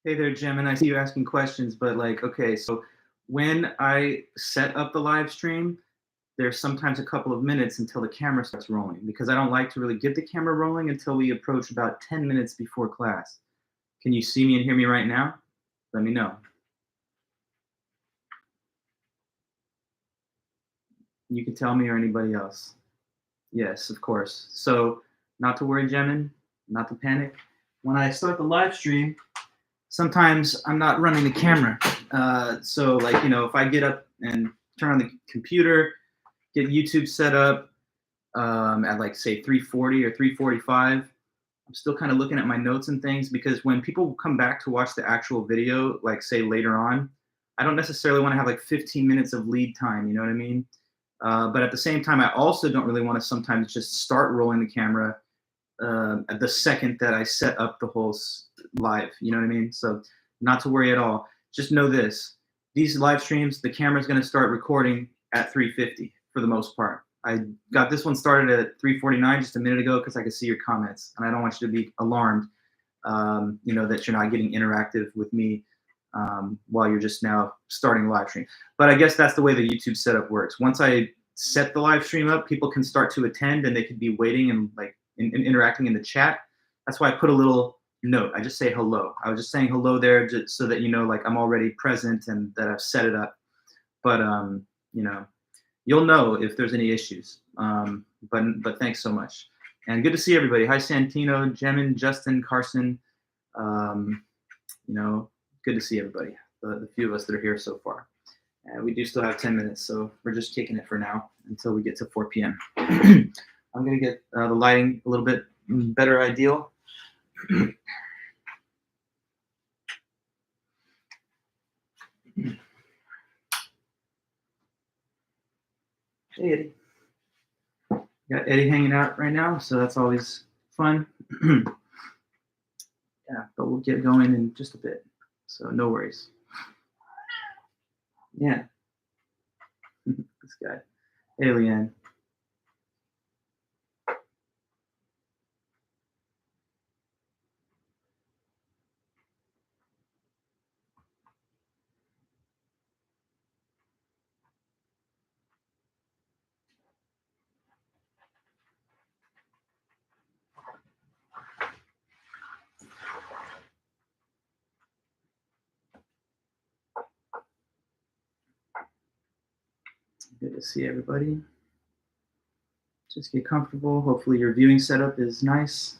Hey there, Jim, and I see you asking questions, but like, okay, so when I set up the live stream, there's sometimes a couple of minutes until the camera starts rolling because I don't like to really get the camera rolling until we approach about 10 minutes before class. Can you see me and hear me right now? Let me know. You can tell me or anybody else. Yes, of course. So, not to worry, Jemin, not to panic. When I start the live stream, sometimes I'm not running the camera. So, like, if I get up and turn on the computer, get YouTube set up at like say 3:40 or 3:45. I'm still kind of looking at my notes and things because when people come back to watch the actual video, like say later on, I don't necessarily want to have like 15 minutes of lead time. You know what I mean? But at the same time, I also don't really want to sometimes just start rolling the camera at the second that I set up the whole live. You know what I mean? So not to worry at all. Just know this: these live streams, the camera's going to start recording at 3:50 for the most part. I got this one started at 3:49 just a minute ago because I could see your comments, and I don't want you to be alarmed. That you're not getting interactive with me while you're just now starting live stream. But I guess that's the way the YouTube setup works. Once I set the live stream up, people can start to attend and they could be waiting and like interacting in the chat. That's why I put a little note. I just say hello. I was just saying hello there just so that like I'm already present and that I've set it up. But you'll know if there's any issues. But thanks so much. And good to see everybody. Hi, Santino, Jemin, Justin, Carson. Good to see everybody, the few of us that are here so far. We do still have 10 minutes, so we're just kicking it for now until we get to 4 p.m. I'm going to get the lighting a little bit better ideal. Hey, Eddie. Got Eddie hanging out right now, so that's always fun. Yeah, but we'll get going in just a bit, so no worries. Yeah. This guy. Hey, Leanne. Good to see everybody. Just get comfortable. Hopefully your viewing setup is nice.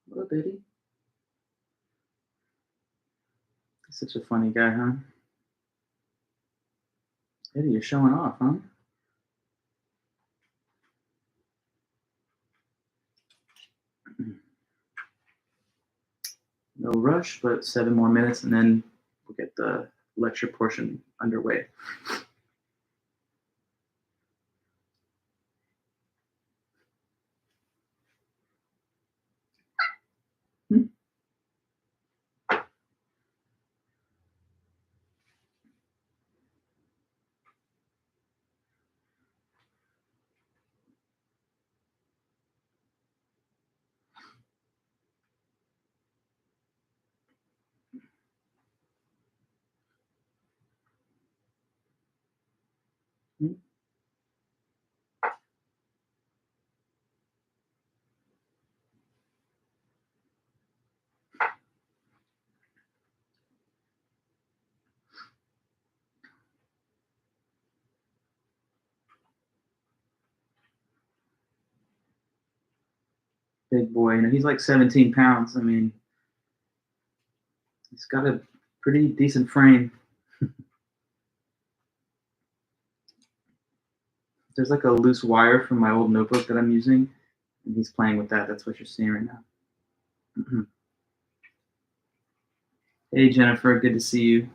What up, Eddie? Such a funny guy, huh? Eddie, you're showing off, huh? No rush, but 7 more minutes, and then we'll get the lecture portion underway. big boy. You know, he's like 17 pounds. I mean, he's got a pretty decent frame. There's like a loose wire from my old notebook that I'm using, and he's playing with that. That's what you're seeing right now. Hey, Jennifer, good to see you.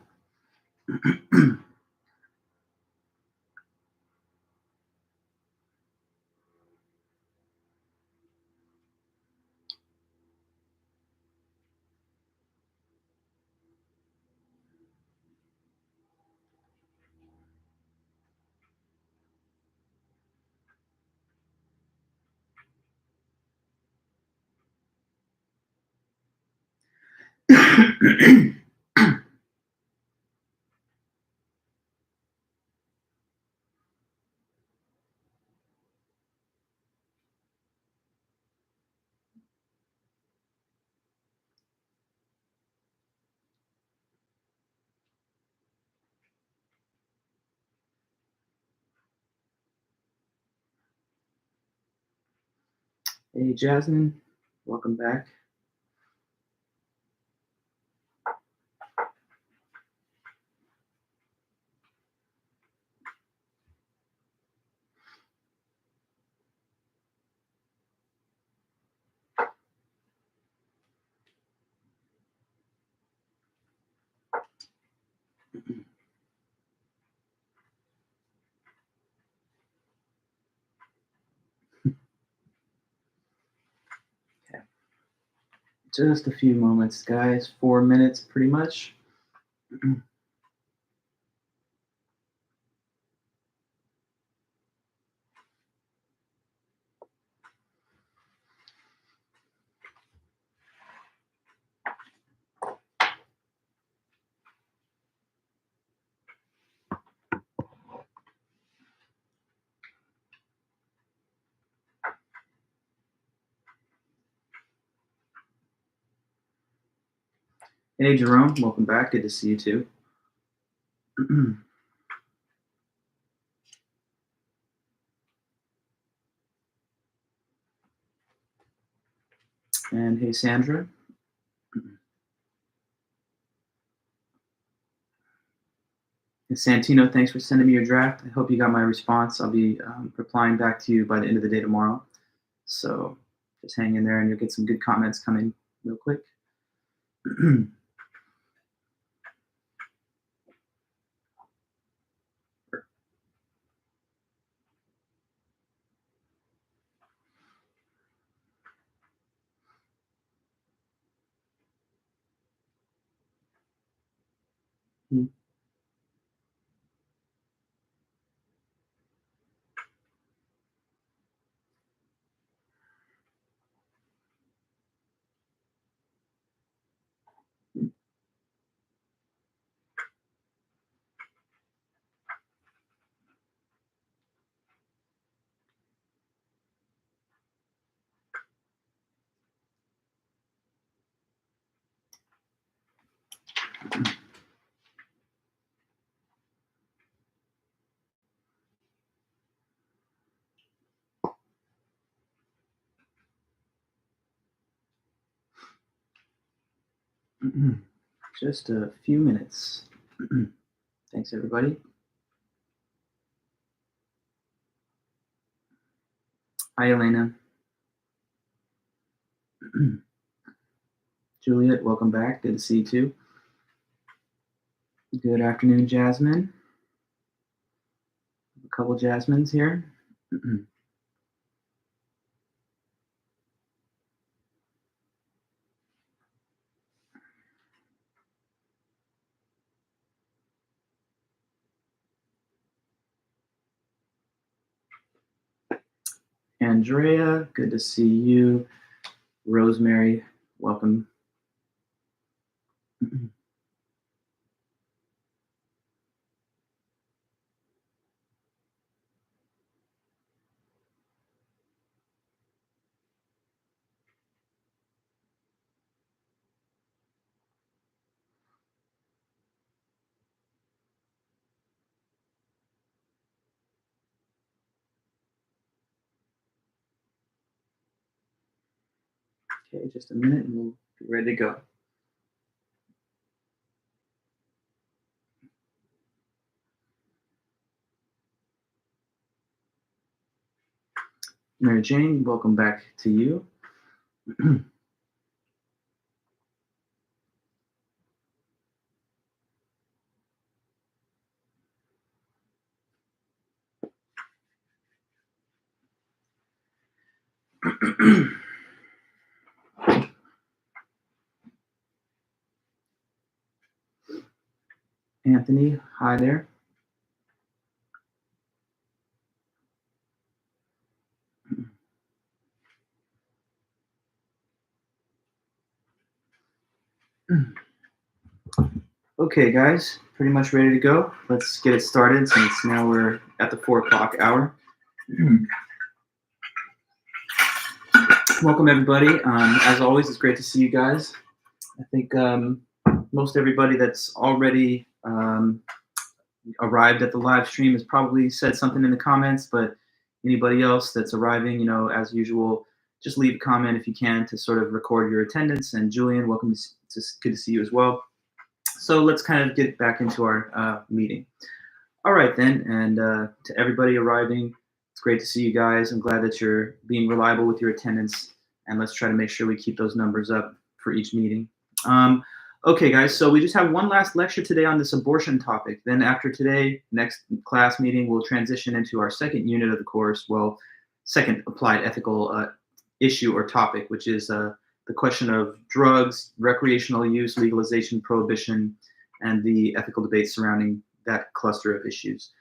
Hey, Jasmine, welcome back. Okay. Just a few moments, guys. 4 minutes, pretty much. Hey, Jerome, welcome back. Good to see you too. And hey, Sandra. And Santino, thanks for sending me your draft. I hope you got my response. I'll be replying back to you by the end of the day tomorrow. So just hang in there and you'll get some good comments coming real quick. Just a few minutes. Thanks, everybody. Hi, Elena. Juliet, welcome back. Good to see you too. Good afternoon, Jasmine. A couple Jasmines here. Andrea, good to see you. Rosemary, welcome. Okay, just a minute and we'll be ready to go. Mary Jane, welcome back to you. Anthony, hi there. Okay, guys, pretty much ready to go. Let's get it started since now we're at the 4 o'clock hour. Welcome, everybody. As always, it's great to see you guys. I think most everybody that's already arrived at the live stream has probably said something in the comments, but anybody else that's arriving, as usual, just leave a comment if you can to sort of record your attendance. And Julian, welcome. It's good to see you as well. So let's kind of get back into our meeting. All right, then, and to everybody arriving, it's great to see you guys. I'm glad that you're being reliable with your attendance, and let's try to make sure we keep those numbers up for each meeting. Okay, guys, so we just have one last lecture today on this abortion topic. Then after today, next class meeting, we'll transition into our second unit of the course, second applied ethical issue or topic, which is the question of drugs, recreational use, legalization, prohibition, and the ethical debate surrounding that cluster of issues.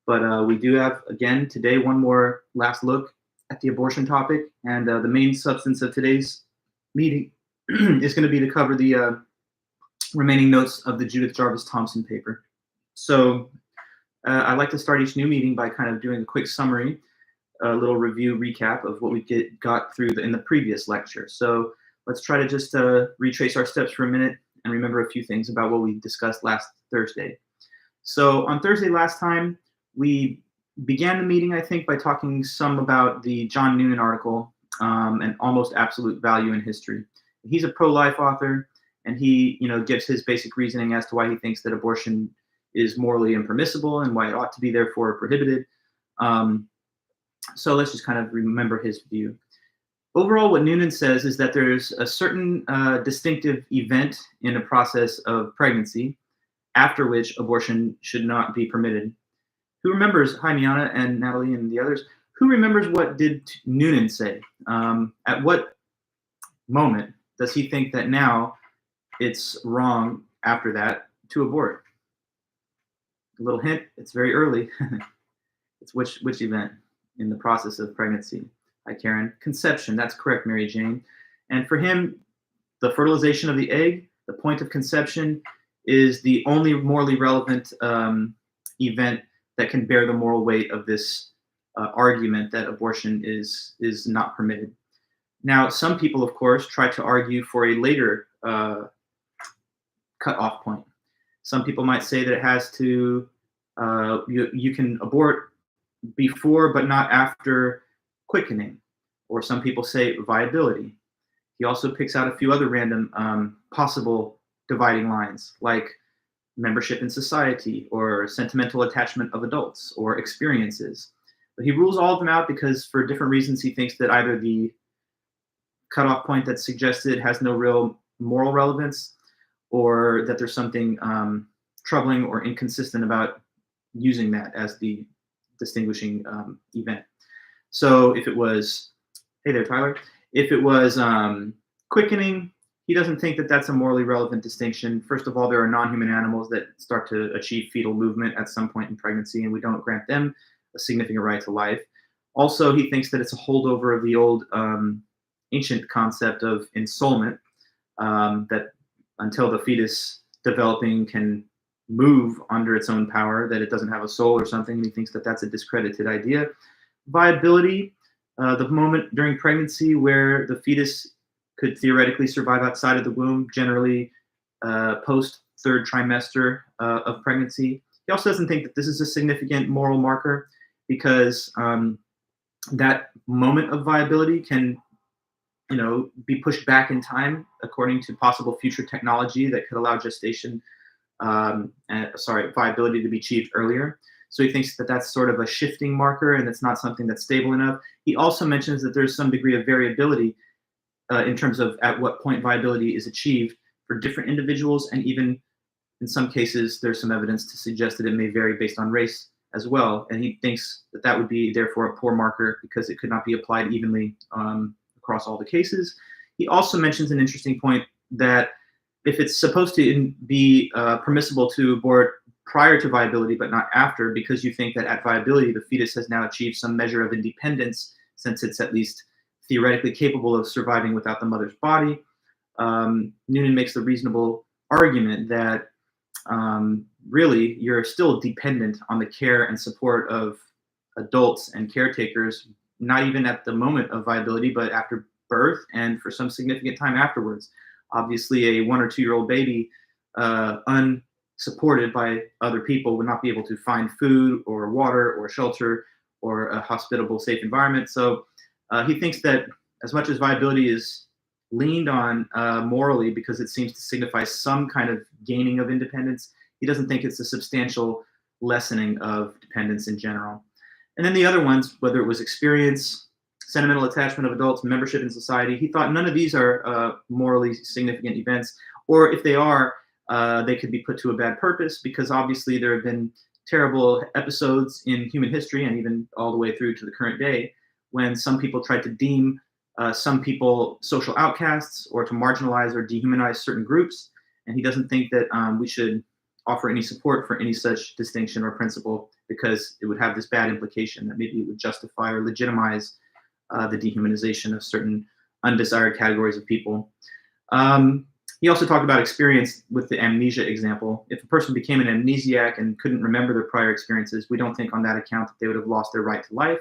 But we do have, again, today, one more last look at the abortion topic, and the main substance of today's meeting is going to be to cover the remaining notes of the Judith Jarvis Thompson paper. So I like to start each new meeting by kind of doing a quick summary, a little review recap of what we got through in the previous lecture. So let's try to just retrace our steps for a minute and remember a few things about what we discussed last Thursday. So on Thursday last time, we began the meeting, I think, by talking some about the John Noonan article, and almost absolute value in history. He's a pro-life author, and he, gives his basic reasoning as to why he thinks that abortion is morally impermissible and why it ought to be therefore prohibited. So let's just kind of remember his view. Overall, what Noonan says is that there's a certain distinctive event in a process of pregnancy after which abortion should not be permitted. Who remembers, hi Miana and Natalie and the others, who remembers what did Noonan say? At what moment does he think that now it's wrong after that to abort? A little hint, it's very early. It's which event in the process of pregnancy? Hi Karen. Conception, that's correct, Mary Jane. And for him, the fertilization of the egg, the point of conception, is the only morally relevant event that can bear the moral weight of this argument that abortion is not permitted. Now, some people, of course, try to argue for a later cutoff point. Some people might say that it has to, you can abort before but not after quickening, or some people say viability. He also picks out a few other random possible dividing lines, like membership in society, or sentimental attachment of adults, or experiences. But he rules all of them out because for different reasons he thinks that either the cutoff point that's suggested has no real moral relevance, or that there's something troubling or inconsistent about using that as the distinguishing event. So if it was, hey there, Tyler, if it was quickening, he doesn't think that that's a morally relevant distinction. First of all, there are non-human animals that start to achieve fetal movement at some point in pregnancy, and we don't grant them a significant right to life. Also, he thinks that it's a holdover of the old ancient concept of ensoulment, that until the fetus developing can move under its own power, that it doesn't have a soul or something, and he thinks that that's a discredited idea. Viability, the moment during pregnancy where the fetus could theoretically survive outside of the womb, generally post third trimester of pregnancy. He also doesn't think that this is a significant moral marker because that moment of viability can be pushed back in time according to possible future technology that could allow gestation, viability to be achieved earlier. So he thinks that that's sort of a shifting marker and it's not something that's stable enough. He also mentions that there's some degree of variability in terms of at what point viability is achieved for different individuals, and even in some cases, there's some evidence to suggest that it may vary based on race as well. And he thinks that that would be therefore a poor marker because it could not be applied evenly across all the cases. He also mentions an interesting point that if it's supposed to be permissible to abort prior to viability but not after, because you think that at viability the fetus has now achieved some measure of independence since it's at least theoretically capable of surviving without the mother's body, Noonan makes the reasonable argument that really you're still dependent on the care and support of adults and caretakers, not even at the moment of viability, but after birth and for some significant time afterwards. Obviously, a 1 or 2 year old baby, unsupported by other people, would not be able to find food or water or shelter or a hospitable, safe environment. So he thinks that as much as viability is leaned on morally because it seems to signify some kind of gaining of independence, he doesn't think it's a substantial lessening of dependence in general. And then the other ones, whether it was experience, sentimental attachment of adults, membership in society, he thought none of these are morally significant events, or if they are, they could be put to a bad purpose, because obviously there have been terrible episodes in human history and even all the way through to the current day when some people tried to deem some people social outcasts or to marginalize or dehumanize certain groups. And he doesn't think that we should offer any support for any such distinction or principle, because it would have this bad implication that maybe it would justify or legitimize the dehumanization of certain undesired categories of people. He also talked about experience with the amnesia example. If a person became an amnesiac and couldn't remember their prior experiences, we don't think on that account that they would have lost their right to life.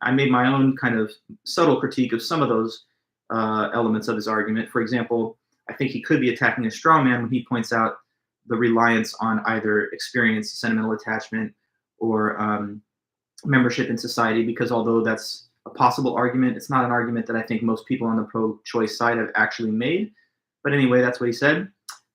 I made my own kind of subtle critique of some of those elements of his argument. For example, I think he could be attacking a straw man when he points out the reliance on either experience, sentimental attachment, or membership in society, because although that's a possible argument, it's not an argument that I think most people on the pro-choice side have actually made. But anyway, that's what he said.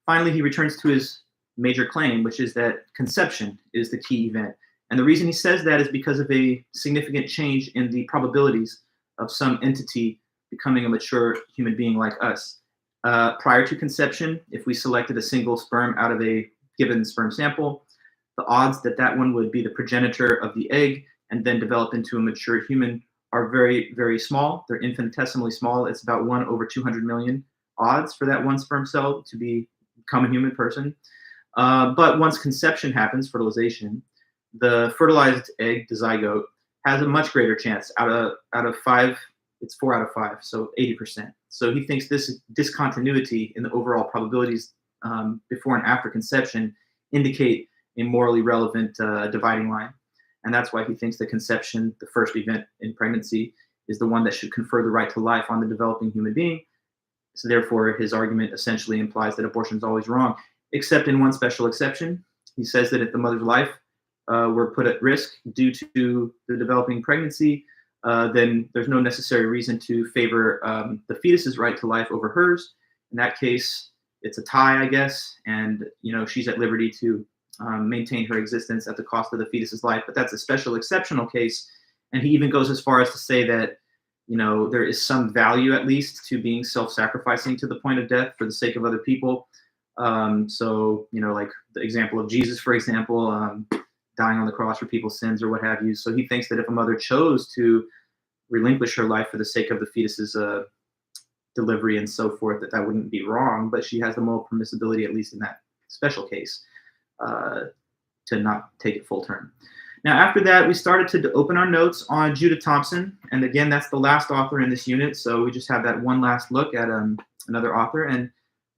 Finally, he returns to his major claim, which is that conception is the key event. And the reason he says that is because of a significant change in the probabilities of some entity becoming a mature human being like us. Prior to conception, if we selected a single sperm out of a given sperm sample, the odds that that one would be the progenitor of the egg and then develop into a mature human are very, very small. They're infinitesimally small. It's about 1 over 200 million odds for that one sperm cell to become a human person. But once conception happens, fertilization, the fertilized egg, the zygote, has a much greater chance. Out of 5, it's 4 out of 5, so 80%. So he thinks this discontinuity in the overall probabilities before and after conception indicate a morally relevant dividing line. And that's why he thinks that conception, the first event in pregnancy, is the one that should confer the right to life on the developing human being. So therefore, his argument essentially implies that abortion is always wrong, except in one special exception. He says that if the mother's life were put at risk due to the developing pregnancy, then there's no necessary reason to favor the fetus's right to life over hers. In that case, it's a tie, I guess, and she's at liberty to maintain her existence at the cost of the fetus's life. But that's a special exceptional case, and he even goes as far as to say that there is some value, at least, to being self-sacrificing to the point of death for the sake of other people. So like the example of Jesus, for example, dying on the cross for people's sins or what have you. So he thinks that if a mother chose to relinquish her life for the sake of the fetus's delivery and so forth, that wouldn't be wrong, but she has the moral permissibility, at least in that special case, to not take it full term. Now, after that, we started to open our notes on Judith Thompson. And again, that's the last author in this unit. So we just have that one last look at another author. And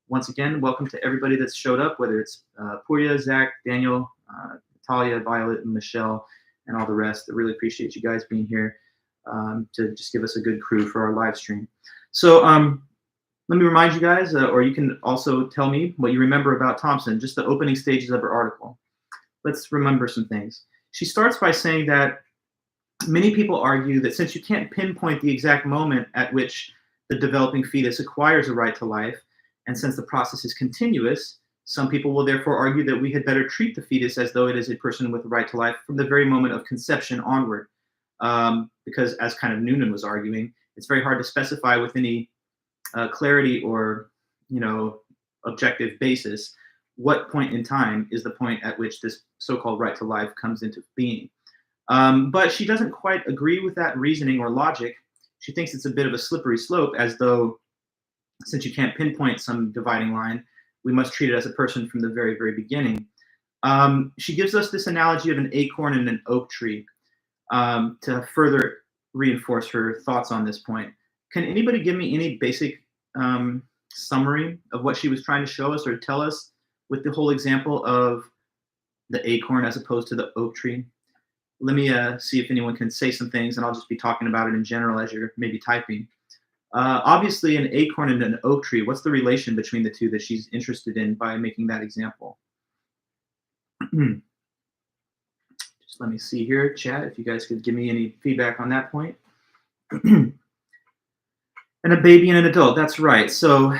once again, welcome to everybody that's showed up, whether it's Purya, Zach, Daniel, Natalia, Violet, and Michelle, and all the rest. I really appreciate you guys being here to just give us a good crew for our live stream. So let me remind you guys, or you can also tell me what you remember about Thompson, just the opening stages of her article. Let's remember some things. She starts by saying that Many people argue that since you can't pinpoint the exact moment at which the developing fetus acquires a right to life, and since the process is continuous, some people will therefore argue that we had better treat the fetus as though it is a person with a right to life from the very moment of conception onward. Because, as kind of Noonan was arguing, it's very hard to specify with any clarity or, you know, objective basis what point in time is the point at which this so-called right to life comes into being. But she doesn't quite agree with that reasoning or logic. She thinks it's a bit of a slippery slope, as though since you can't pinpoint some dividing line, we must treat it as a person from the very, very beginning. She gives us this analogy of an acorn and an oak tree to further reinforce her thoughts on this point. Can anybody give me any basic summary of what she was trying to show us or tell us with the whole example of the acorn as opposed to the oak tree? Let me see if anyone can say some things, and I'll just be talking about it in general as you're maybe typing. Obviously, an acorn and an oak tree, what's the relation between the two that she's interested in by making that example? Just let me see here, chat, if you guys could give me any feedback on that point. And a baby and an adult, that's right. So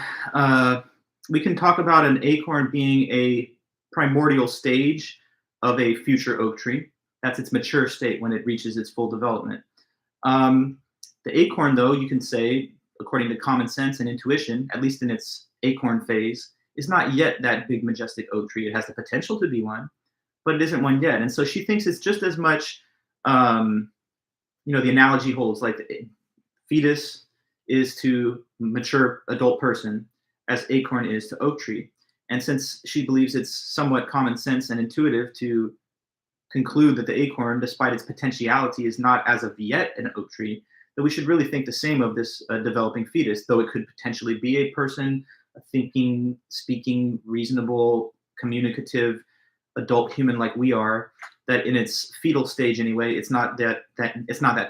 we can talk about an acorn being a primordial stage of a future oak tree. That's its mature state when it reaches its full development. The acorn, though, you can say, according to common sense and intuition, at least in its acorn phase, is not yet that big, majestic oak tree. It has the potential to be one, but it isn't one yet. And so she thinks it's just as much, the analogy holds, like the fetus is to mature adult person as acorn is to oak tree. And since she believes it's somewhat common sense and intuitive to conclude that the acorn, despite its potentiality, is not as of yet an oak tree, that we should really think the same of this developing fetus, though it could potentially be a person, a thinking, speaking, reasonable, communicative, adult human like we are, that in its fetal stage anyway, it's not that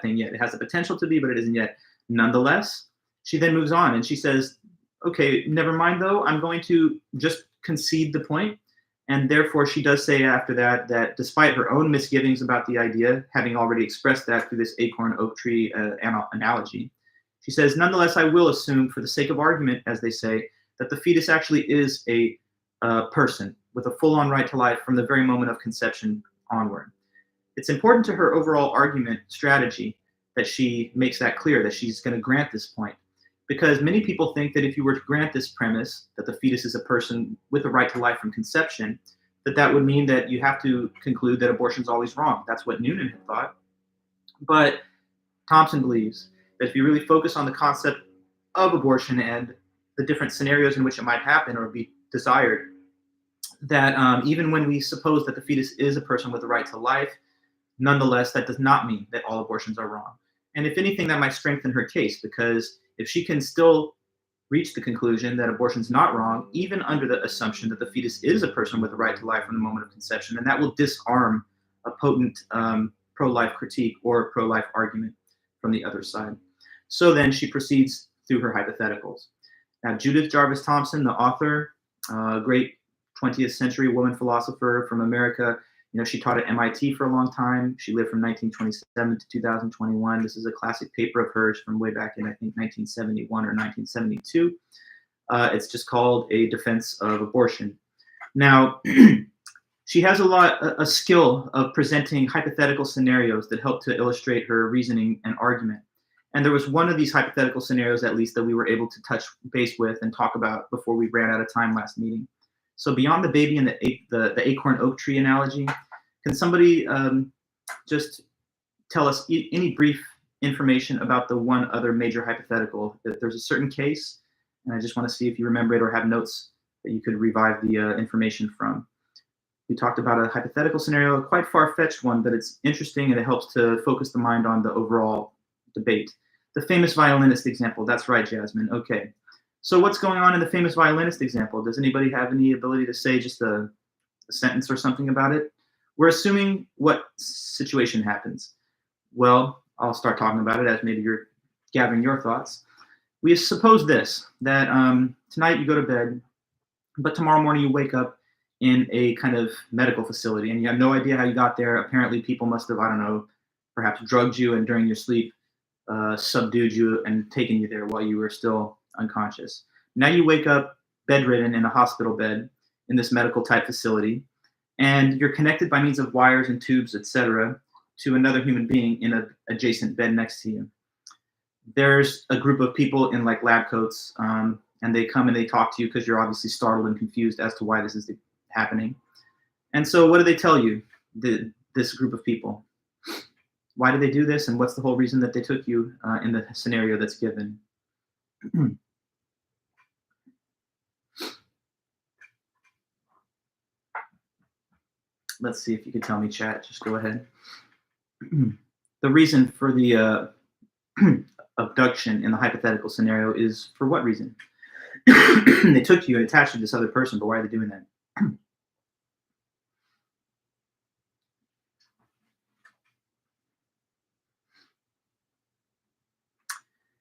thing yet. It has the potential to be, but it isn't yet. Nonetheless, she then moves on and she says, okay, never mind though, I'm going to just concede the point. And therefore, she does say after that, that despite her own misgivings about the idea, having already expressed that through this acorn oak tree analogy, she says, nonetheless, I will assume, for the sake of argument, as they say, that the fetus actually is a person with a full-on right to life from the very moment of conception onward. It's important to her overall argument strategy that she makes that clear, that she's going to grant this point. Because many people think that if you were to grant this premise, that the fetus is a person with a right to life from conception, that would mean that you have to conclude that abortion is always wrong. That's what Noonan had thought. But Thompson believes that if you really focus on the concept of abortion and the different scenarios in which it might happen or be desired, that even when we suppose that the fetus is a person with a right to life, nonetheless, that does not mean that all abortions are wrong. And if anything, that might strengthen her case, because if she can still reach the conclusion that abortion is not wrong, even under the assumption that the fetus is a person with a right to life from the moment of conception, then that will disarm a potent pro-life critique or pro-life argument from the other side. So then she proceeds through her hypotheticals. Now, Judith Jarvis Thompson, the author, great 20th century woman philosopher from America, she taught at MIT for a long time. She lived from 1927 to 2021. This is a classic paper of hers from way back in, I think, 1971 or 1972. It's just called A Defense of Abortion. Now, she has a skill of presenting hypothetical scenarios that help to illustrate her reasoning and argument. And there was one of these hypothetical scenarios, at least, that we were able to touch base with and talk about before we ran out of time last meeting. So beyond the baby and the acorn oak tree analogy, can somebody just tell us any brief information about the one other major hypothetical? That there's a certain case, and I just want to see if you remember it or have notes that you could revive the information from. We talked about a hypothetical scenario, a quite far-fetched one, but it's interesting and it helps to focus the mind on the overall debate. The famous violinist example, that's right, Jasmine, okay. So what's going on in the famous violinist example? Does anybody have any ability to say just a sentence or something about it? We're assuming what situation happens. Well, I'll start talking about it as maybe you're gathering your thoughts. We suppose this, that tonight you go to bed, but tomorrow morning you wake up in a kind of medical facility and you have no idea how you got there. Apparently people must have, I don't know, perhaps drugged you and during your sleep subdued you and taken you there while you were still unconscious. Now you wake up bedridden in a hospital bed in this medical type facility, and you're connected by means of wires and tubes, etc., to another human being in an adjacent bed next to you. There's a group of people in like lab coats, and they come and they talk to you because you're obviously startled and confused as to why this is happening. And so, what do they tell you? This group of people. Why do they do this, and what's the whole reason that they took you in the scenario that's given? Let's see if you can tell me, chat. Just go ahead. The reason for the abduction in the hypothetical scenario is for what reason? They took you and attached you to this other person, but why are they doing that?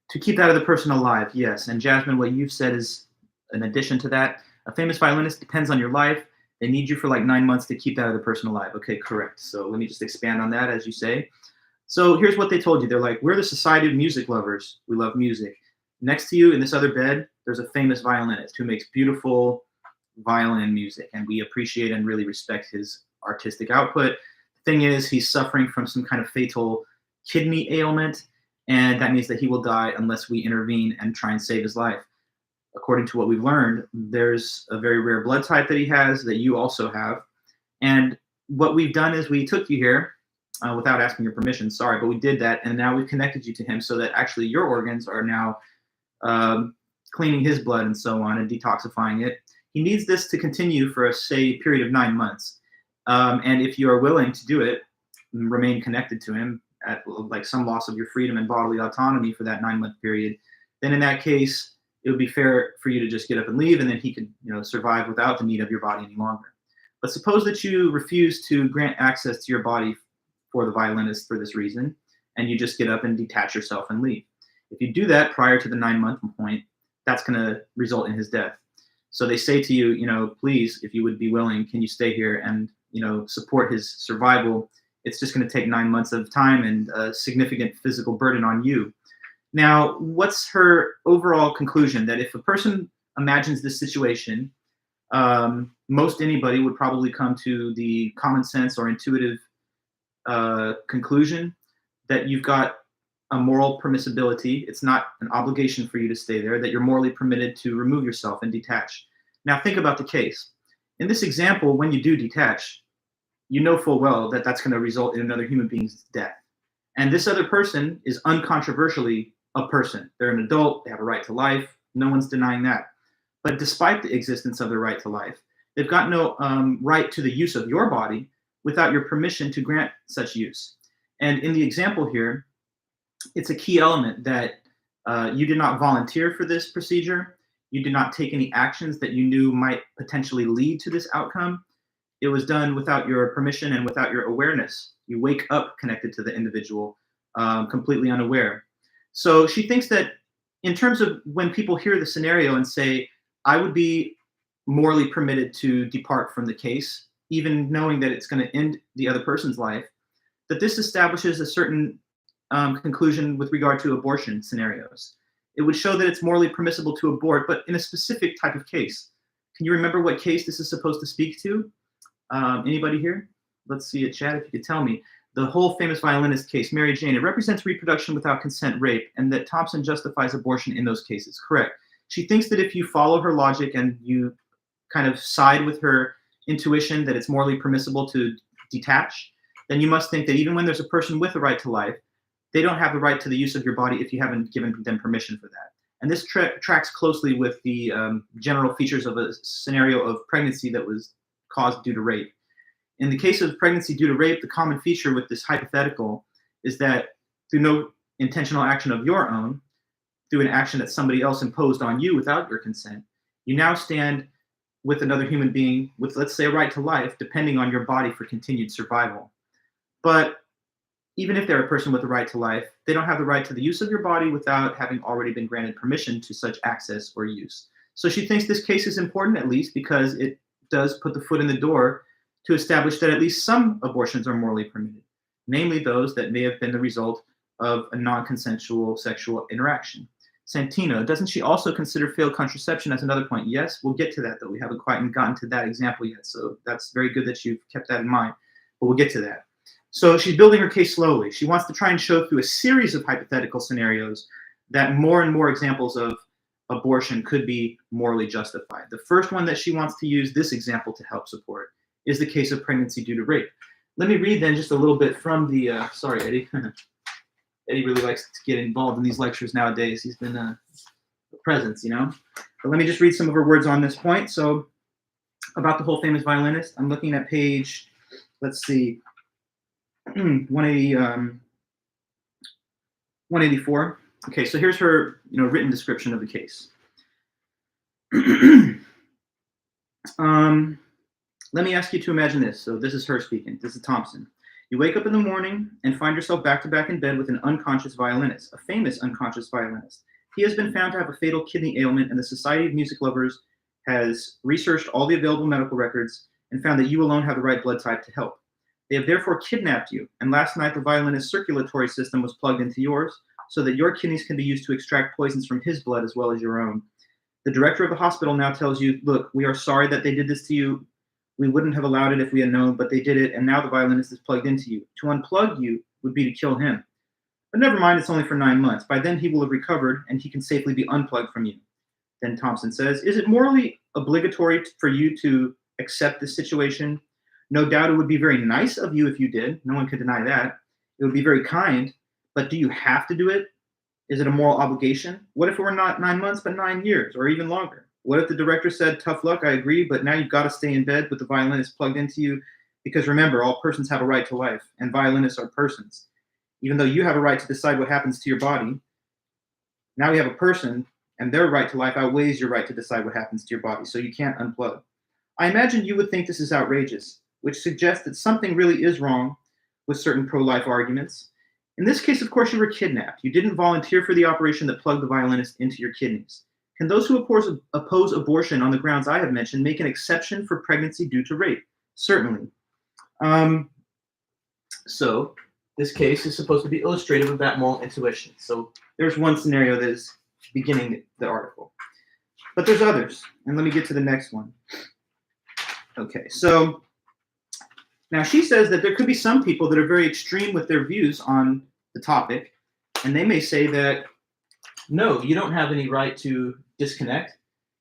To keep that other person alive, yes. And Jasmine, what you've said is, in addition to that, a famous violinist depends on your life. They need you for like 9 months to keep that other person alive. Okay, correct. So let me just expand on that, as you say. So here's what they told you. They're like, we're the Society of Music Lovers. We love music. Next to you in this other bed, there's a famous violinist who makes beautiful violin music, and we appreciate and really respect his artistic output. The thing is, he's suffering from some kind of fatal kidney ailment, and that means that he will die unless we intervene and try and save his life. According to what we've learned, there's a very rare blood type that he has that you also have. And what we've done is we took you here without asking your permission, sorry, but we did that, and now we've connected you to him so that actually your organs are now cleaning his blood and so on and detoxifying it. He needs this to continue for, say, period of 9 months. And if you are willing to do it, remain connected to him at like some loss of your freedom and bodily autonomy for that 9-month period, then in that case, it would be fair for you to just get up and leave, and then he could, survive without the need of your body any longer. But suppose that you refuse to grant access to your body for the violinist for this reason, and you just get up and detach yourself and leave. If you do that prior to the 9-month point, that's going to result in his death. So they say to you, please, if you would be willing, can you stay here and, support his survival? It's just going to take 9 months of time and a significant physical burden on you. Now, what's her overall conclusion? That if a person imagines this situation, most anybody would probably come to the common sense or intuitive conclusion that you've got a moral permissibility. It's not an obligation for you to stay there, that you're morally permitted to remove yourself and detach. Now, think about the case. In this example, when you do detach, you know full well that that's going to result in another human being's death. And this other person is uncontroversially a person. They're an adult. They have a right to life. No one's denying that. But despite the existence of the right to life, they've got no right to the use of your body without your permission to grant such use. And in the example here, it's a key element that you did not volunteer for this procedure. You did not take any actions that you knew might potentially lead to this outcome. It was done without your permission and without your awareness. You wake up connected to the individual, completely unaware. So she thinks that in terms of when people hear the scenario and say, I would be morally permitted to depart from the case, even knowing that it's going to end the other person's life, that this establishes a certain conclusion with regard to abortion scenarios. It would show that it's morally permissible to abort, but in a specific type of case. Can you remember what case this is supposed to speak to? Anybody here? Let's see a chat if you could tell me. The whole famous violinist case, Mary Jane, it represents reproduction without consent, rape, and that Thompson justifies abortion in those cases. Correct. She thinks that if you follow her logic and you kind of side with her intuition that it's morally permissible to detach, then you must think that even when there's a person with a right to life, they don't have the right to the use of your body if you haven't given them permission for that. And this tracks closely with the general features of a scenario of pregnancy that was caused due to rape. In the case of pregnancy due to rape, the common feature with this hypothetical is that through no intentional action of your own, through an action that somebody else imposed on you without your consent, you now stand with another human being with, let's say, a right to life, depending on your body for continued survival. But even if they're a person with a right to life, they don't have the right to the use of your body without having already been granted permission to such access or use. So she thinks this case is important, at least because it does put the foot in the door to establish that at least some abortions are morally permitted. namely those that may have been the result of a non-consensual sexual interaction. Santino, doesn't she also consider failed contraception as another point? Yes, we'll get to that, though. We haven't quite gotten to that example yet, so that's very good that you've kept that in mind, but we'll get to that. So she's building her case slowly. She wants to try and show through a series of hypothetical scenarios that more and more examples of abortion could be morally justified. The first one that she wants to use this example to help support is the case of pregnancy due to rape. Let me read then just a little bit from the, sorry, Eddie. Eddie really likes to get involved in these lectures nowadays. He's been a presence, you know. But let me just read some of her words on this point. So about the whole famous violinist, I'm looking at page, let's see, 184. Okay, so here's her, written description of the case. Let me ask you to imagine this. So this is her speaking. This is Thompson. You wake up in the morning and find yourself back to back in bed with an unconscious violinist, a famous unconscious violinist. He has been found to have a fatal kidney ailment, and the Society of Music Lovers has researched all the available medical records and found that you alone have the right blood type to help. They have therefore kidnapped you, and last night the violinist's circulatory system was plugged into yours so that your kidneys can be used to extract poisons from his blood as well as your own. The director of the hospital now tells you, look, we are sorry that they did this to you. We wouldn't have allowed it if we had known, but they did it, and now the violinist is plugged into you. To unplug you would be to kill him. But never mind, it's only for 9 months. By then he will have recovered, and he can safely be unplugged from you. Then Thompson says, is it morally obligatory for you to accept this situation? No doubt it would be very nice of you if you did. No one could deny that. It would be very kind, but do you have to do it? Is it a moral obligation? What if it were not 9 months, but 9 years, or even longer? What if the director said, tough luck, I agree, but now you've got to stay in bed with the violinist plugged into you? Because remember, all persons have a right to life, and violinists are persons. Even though you have a right to decide what happens to your body, now you have a person, and their right to life outweighs your right to decide what happens to your body, so you can't unplug. I imagine you would think this is outrageous, which suggests that something really is wrong with certain pro-life arguments. In this case, of course, you were kidnapped. You didn't volunteer for the operation that plugged the violinist into your kidneys. Can those who oppose abortion on the grounds I have mentioned make an exception for pregnancy due to rape? Certainly. So this case is supposed to be illustrative of that moral intuition. So there's one scenario that is beginning the article. But there's others, and let me get to the next one. Okay, so now she says that there could be some people that are very extreme with their views on the topic, and they may say that, no, you don't have any right to disconnect.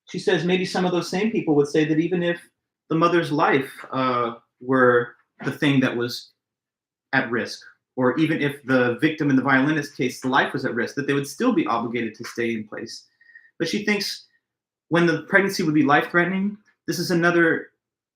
She says maybe some of those same people would say that even if the mother's life were the thing that was at risk, or even if the victim in the violinist case, life was at risk, that they would still be obligated to stay in place. But she thinks when the pregnancy would be life-threatening, this is another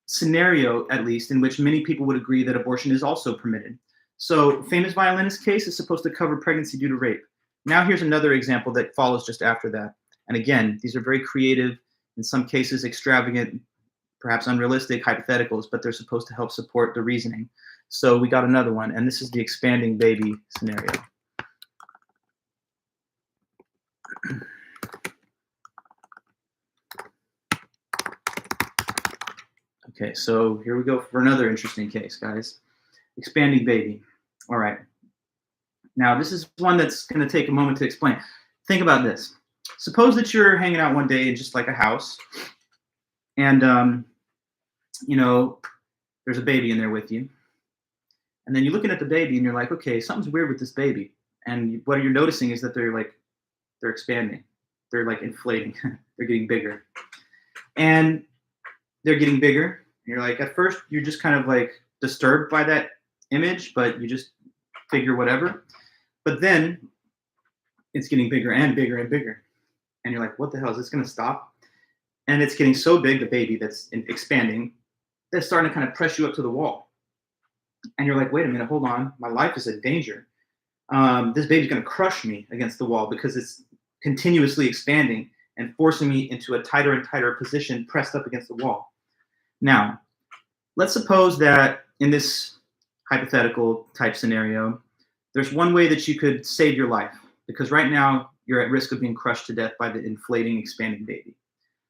scenario, at least, in which many people would agree that abortion is also permitted. So famous violinist case is supposed to cover pregnancy due to rape. Now here's another example that follows just after that. And again, these are very creative, in some cases extravagant, perhaps unrealistic hypotheticals, but they're supposed to help support the reasoning. So we got another one, and this is the expanding baby scenario. Okay, so here we go for another interesting case, guys. Expanding baby. All right. Now, this is one that's going to take a moment to explain. Think about this. Suppose that you're hanging out one day in just like a house, and, there's a baby in there with you. And then you're looking at the baby, and you're like, okay, something's weird with this baby. And what you're noticing is that they're expanding. They're like inflating. They're getting bigger. And they're getting bigger. And you're like, at first, you're just kind of like disturbed by that image, but you just figure whatever. But then it's getting bigger and bigger and bigger. And you're like, what the hell, is this going to stop? And it's getting so big, the baby that's expanding, that's starting to kind of press you up to the wall. And you're like, wait a minute, hold on. My life is in danger. This baby's going to crush me against the wall because it's continuously expanding and forcing me into a tighter and tighter position pressed up against the wall. Now, let's suppose that in this hypothetical type scenario, there's one way that you could save your life, because right now you're at risk of being crushed to death by the inflating, expanding baby.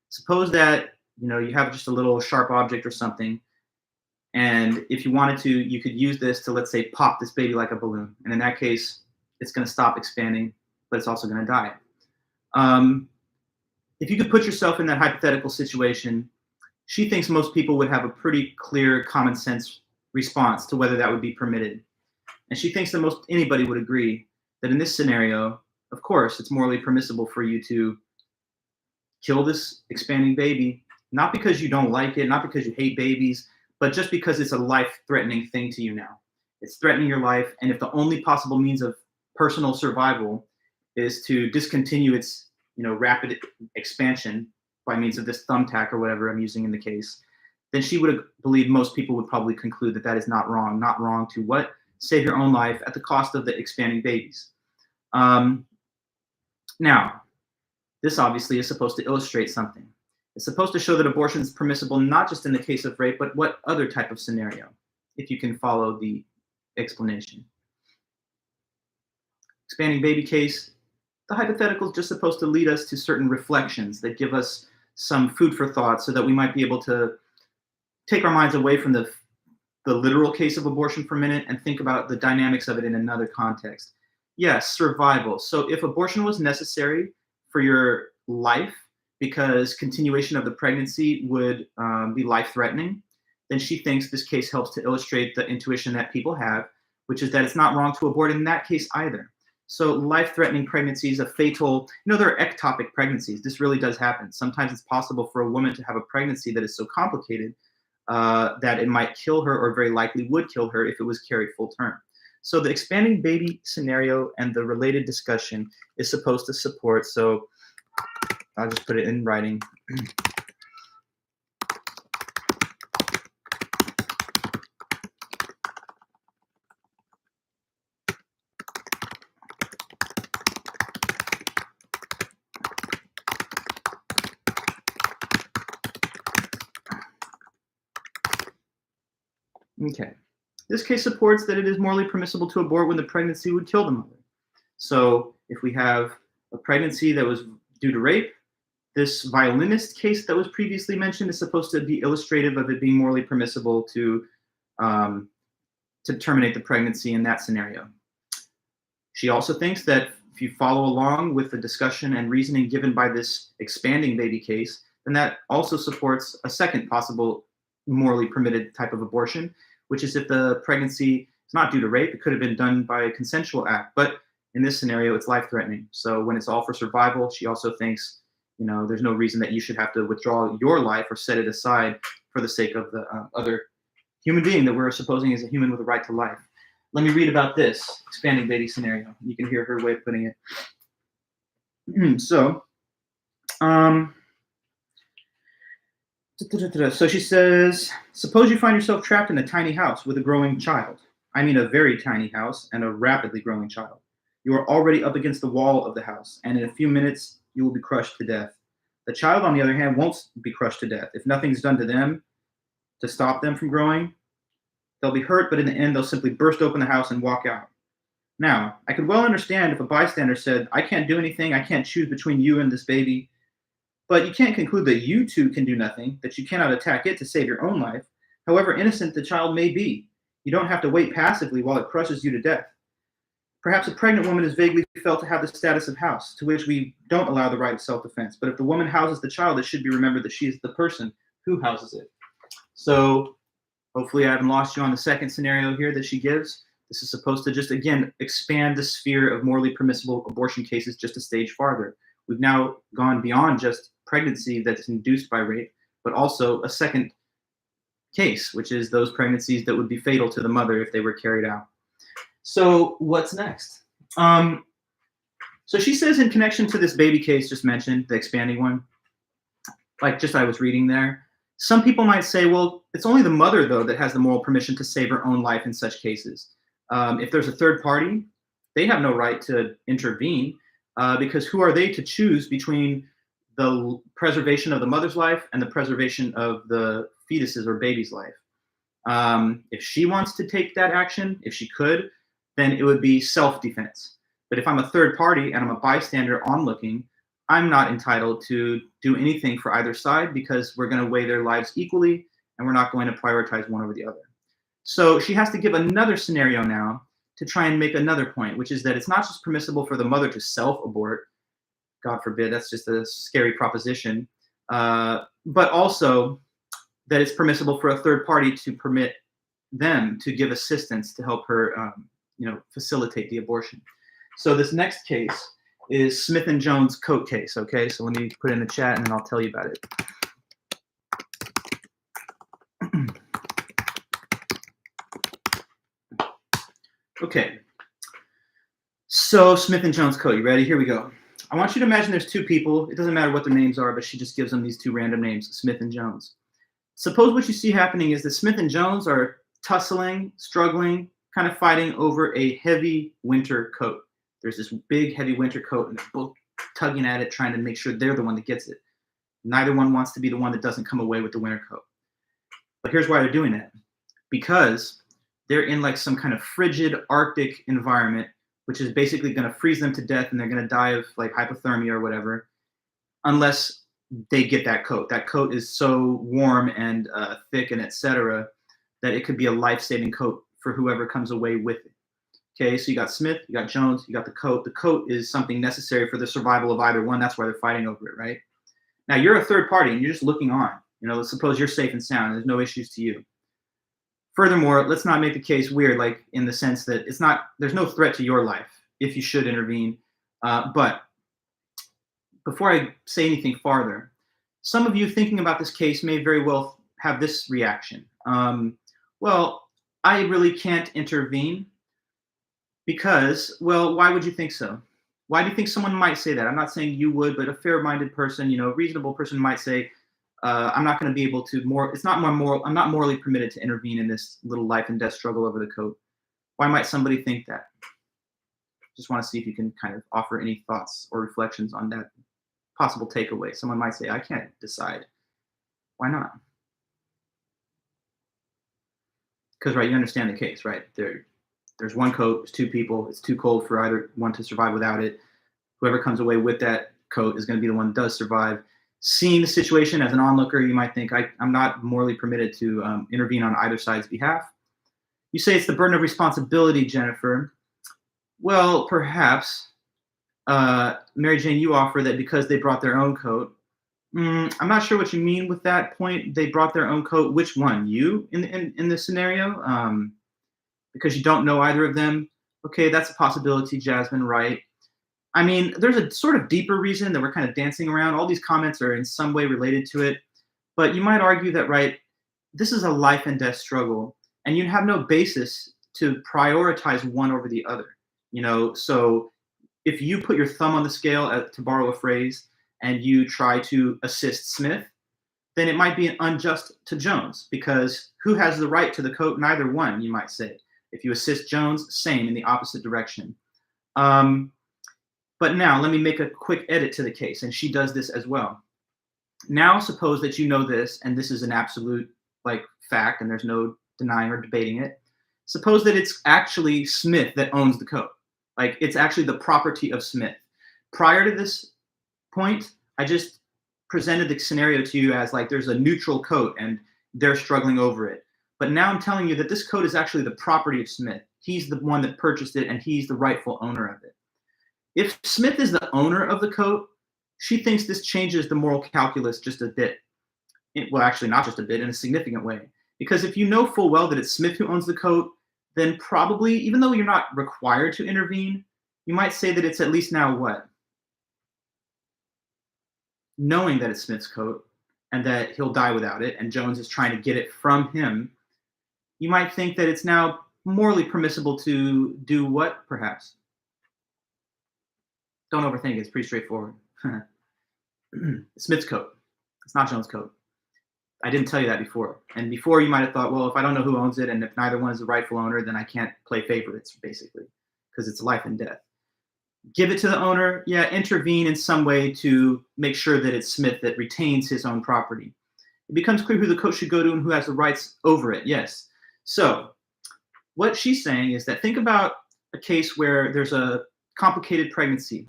Suppose that you have just a little sharp object or something, And if you wanted to, you could use this to, let's say, pop this baby like a balloon. And in that case, it's going to stop expanding, but it's also going to die. If you could put yourself in that hypothetical situation, she thinks most people would have a pretty clear common sense response to whether that would be permitted. And she thinks that most anybody would agree that in this scenario, of course, it's morally permissible for you to kill this expanding baby, not because you don't like it, not because you hate babies, but just because it's a life-threatening thing to you now. It's threatening your life, and if the only possible means of personal survival is to discontinue its rapid expansion by means of this thumbtack or whatever I'm using in the case, then she would believe most people would probably conclude that that is not wrong. Not wrong to what? Save your own life at the cost of the expanding babies. Now, this obviously is supposed to illustrate something. It's supposed to show that abortion is permissible not just in the case of rape, but what other type of scenario, if you can follow the explanation. Expanding baby case, the hypothetical is just supposed to lead us to certain reflections that give us some food for thought so that we might be able to take our minds away from the literal case of abortion for a minute and think about the dynamics of it in another context. Yes, survival. So if abortion was necessary for your life because continuation of the pregnancy would be life-threatening, then she thinks this case helps to illustrate the intuition that people have, which is that it's not wrong to abort in that case either. So life-threatening pregnancies, a fatal, there are ectopic pregnancies. This really does happen. Sometimes it's possible for a woman to have a pregnancy that is so complicated that it might kill her, or very likely would kill her if it was carried full term. So the expanding baby scenario and the related discussion is supposed to support, so I'll just put it in writing. Okay. This case supports that it is morally permissible to abort when the pregnancy would kill the mother. So if we have a pregnancy that was due to rape, this violinist case that was previously mentioned is supposed to be illustrative of it being morally permissible to terminate the pregnancy in that scenario. She also thinks that if you follow along with the discussion and reasoning given by this expanding baby case, then that also supports a second possible morally permitted type of abortion, which is if the pregnancy is not due to rape, it could have been done by a consensual act. But in this scenario, it's life-threatening. So when it's all for survival, she also thinks, there's no reason that you should have to withdraw your life or set it aside for the sake of the other human being that we're supposing is a human with a right to life. Let me read about this expanding baby scenario. You can hear her way of putting it. So she says, suppose you find yourself trapped in a tiny house with a growing child. I mean a very tiny house and a rapidly growing child. You are already up against the wall of the house, and in a few minutes, you will be crushed to death. The child, on the other hand, won't be crushed to death. If nothing's done to them to stop them from growing, they'll be hurt, but in the end, they'll simply burst open the house and walk out. Now, I could well understand if a bystander said, I can't do anything, I can't choose between you and this baby, but you can't conclude that you two can do nothing, that you cannot attack it to save your own life. However innocent the child may be, you don't have to wait passively while it crushes you to death. Perhaps a pregnant woman is vaguely felt to have the status of house, to which we don't allow the right of self-defense. But if the woman houses the child, it should be remembered that she is the person who houses it. So hopefully I haven't lost you on the second scenario here that she gives. This is supposed to just, again, expand the sphere of morally permissible abortion cases just a stage farther. We've now gone beyond just pregnancy that's induced by rape, but also a second case, which is those pregnancies that would be fatal to the mother if they were carried out. So what's next? So she says in connection to this baby case just mentioned, the expanding one, like just I was reading there, some people might say, well, it's only the mother, though, that has the moral permission to save her own life in such cases. If there's a third party, they have no right to intervene because who are they to choose between the preservation of the mother's life and the preservation of the fetus's or baby's life? If she wants to take that action, if she could, then it would be self-defense. But if I'm a third party and I'm a bystander onlooking, I'm not entitled to do anything for either side because we're going to weigh their lives equally and we're not going to prioritize one over the other. So she has to give another scenario now to try and make another point, which is that it's not just permissible for the mother to self-abort. God forbid, that's just a scary proposition. But also that it's permissible for a third party to permit them to give assistance to help her, facilitate the abortion. So this next case is Smith and Jones coat case. Okay, so let me put it in the chat and then I'll tell you about it. Okay, so Smith and Jones coat. You ready? Here we go. I want you to imagine there's two people. It doesn't matter what their names are, but she just gives them these two random names, Smith and Jones. Suppose what you see happening is that Smith and Jones are tussling, struggling, kind of fighting over a heavy winter coat. There's this big, heavy winter coat, and they're both tugging at it, trying to make sure they're the one that gets it. Neither one wants to be the one that doesn't come away with the winter coat. But here's why they're doing that. Because they're in like some kind of frigid Arctic environment, which is basically going to freeze them to death, and they're going to die of like hypothermia or whatever, unless they get that coat. That coat is so warm and thick and etc. that it could be a life-saving coat for whoever comes away with it. Okay, so you got Smith, you got Jones, you got the coat. The coat is something necessary for the survival of either one. That's why they're fighting over it, right? Now you're a third party and you're just looking on. Let's suppose you're safe and sound. There's no issues to you. Furthermore, let's not make the case weird, like in the sense that there's no threat to your life if you should intervene. But before I say anything farther, some of you thinking about this case may very well have this reaction. Well, I really can't intervene because, well, why would you think so? Why do you think someone might say that? I'm not saying you would, but a fair-minded person, a reasonable person might say, I'm not going to be able to I'm not morally permitted to intervene in this little life and death struggle over the coat. Why might somebody think that? Just want to see if you can kind of offer any thoughts or reflections on that possible takeaway. Someone might say, I can't decide. Why not? Because, right, you understand the case, right? There's one coat, there's two people, it's too cold for either one to survive without it. Whoever comes away with that coat is going to be the one that does survive. Seeing the situation as an onlooker, you might think, I'm not morally permitted to intervene on either side's behalf. You say it's the burden of responsibility, Jennifer. Well, perhaps. Mary Jane, you offer that because they brought their own coat. I'm not sure what you mean with that point. They brought their own coat. Which one? You in this scenario? Because you don't know either of them. Okay, that's a possibility, Jasmine, right? I mean, there's a sort of deeper reason that we're kind of dancing around. All these comments are in some way related to it. But you might argue that, right, this is a life and death struggle, and you have no basis to prioritize one over the other. So if you put your thumb on the scale, to borrow a phrase, and you try to assist Smith, then it might be unjust to Jones, because who has the right to the coat? Neither one, you might say. If you assist Jones, same in the opposite direction. But now let me make a quick edit to the case, and she does this as well. Now suppose that you know this, and this is an absolute fact, and there's no denying or debating it. Suppose that it's actually Smith that owns the coat. It's actually the property of Smith. Prior to this point, I just presented the scenario to you as there's a neutral coat and they're struggling over it. But now I'm telling you that this coat is actually the property of Smith. He's the one that purchased it, and he's the rightful owner of it. If Smith is the owner of the coat, she thinks this changes the moral calculus just a bit. Well, actually, not just a bit, in a significant way. Because if you know full well that it's Smith who owns the coat, then probably, even though you're not required to intervene, you might say that it's at least now what? Knowing that it's Smith's coat and that he'll die without it, and Jones is trying to get it from him, you might think that it's now morally permissible to do what, perhaps? Don't overthink it. It's pretty straightforward. Smith's coat. It's not Jones' coat. I didn't tell you that before. And before you might have thought, well, if I don't know who owns it and if neither one is the rightful owner, then I can't play favorites, basically, because it's life and death. Give it to the owner. Yeah, intervene in some way to make sure that it's Smith that retains his own property. It becomes clear who the coat should go to and who has the rights over it. Yes. So what she's saying is that think about a case where there's a complicated pregnancy.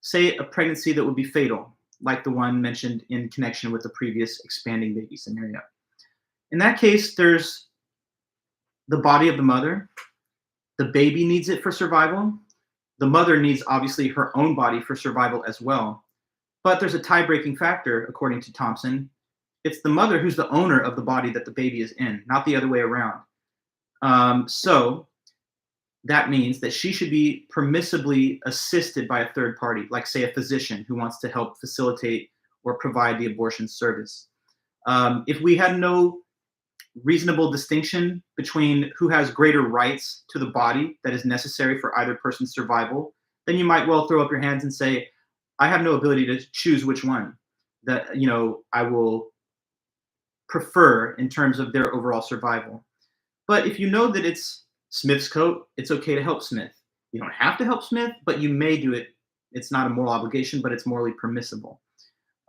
Say a pregnancy that would be fatal, like the one mentioned in connection with the previous expanding baby scenario. In that case, there's the body of the mother. The baby needs it for survival. The mother needs, obviously, her own body for survival as well. But there's a tie-breaking factor, according to Thompson. It's the mother who's the owner of the body that the baby is in, not the other way around. So that means that she should be permissibly assisted by a third party, like, say, a physician who wants to help facilitate or provide the abortion service. If we had no reasonable distinction between who has greater rights to the body that is necessary for either person's survival, then you might well throw up your hands and say, I have no ability to choose which one that I will prefer in terms of their overall survival. But if you know that it's Smith's coat, it's okay to help Smith. You don't have to help Smith, but you may do it. It's not a moral obligation, but it's morally permissible.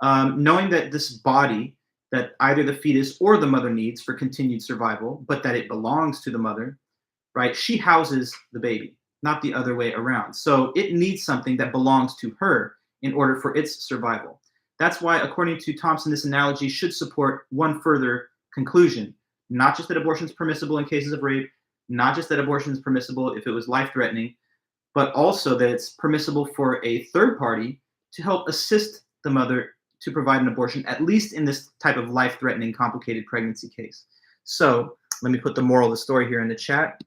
Knowing that this body that either the fetus or the mother needs for continued survival, but that it belongs to the mother, right? She houses the baby, not the other way around. So it needs something that belongs to her in order for its survival. That's why, according to Thompson, this analogy should support one further conclusion, not just that abortion is permissible in cases of rape, not just that abortion is permissible if it was life-threatening, but also that it's permissible for a third party to help assist the mother to provide an abortion, at least in this type of life-threatening, complicated pregnancy case. So let me put the moral of the story here in the chat.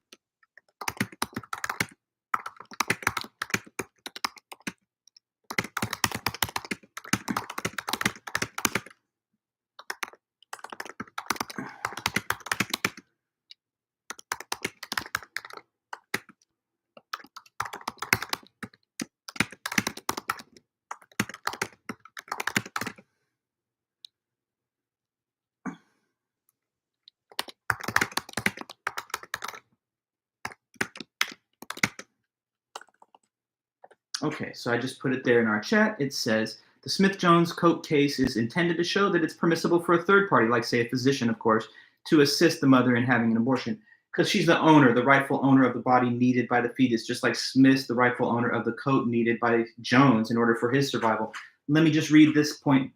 Okay, so I just put it there in our chat. It says, the Smith-Jones coat case is intended to show that it's permissible for a third party, like, say, a physician, of course, to assist the mother in having an abortion, because she's the owner, the rightful owner of the body needed by the fetus, just like Smith's the rightful owner of the coat needed by Jones in order for his survival. Let me just read this point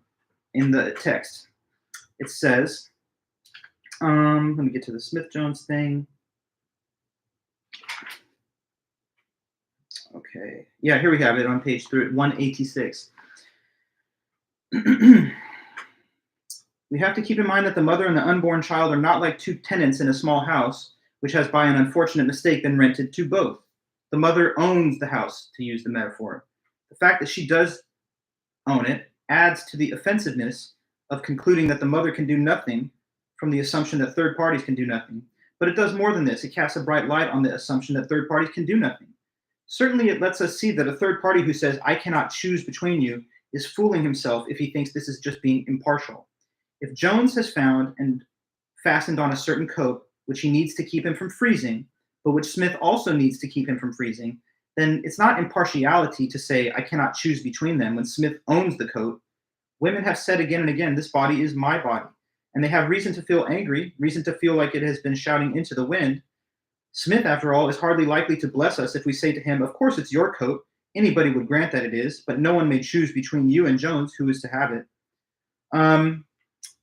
in the text. It says, let me get to the Smith-Jones thing. Okay, yeah, here we have it on page 186. We have to keep in mind that the mother and the unborn child are not like two tenants in a small house, which has by an unfortunate mistake been rented to both. The mother owns the house, to use the metaphor. The fact that she does own it adds to the offensiveness of concluding that the mother can do nothing from the assumption that third parties can do nothing. But it does more than this. It casts a bright light on the assumption that third parties can do nothing. Certainly, it lets us see that a third party who says, I cannot choose between you, is fooling himself if he thinks this is just being impartial. If Jones has found and fastened on a certain coat, which he needs to keep him from freezing, but which Smith also needs to keep him from freezing, then it's not impartiality to say, I cannot choose between them when Smith owns the coat. Women have said again and again, this body is my body. And they have reason to feel angry, reason to feel like it has been shouting into the wind. Smith, after all, is hardly likely to bless us if we say to him, of course it's your coat. Anybody would grant that it is, but no one may choose between you and Jones who is to have it.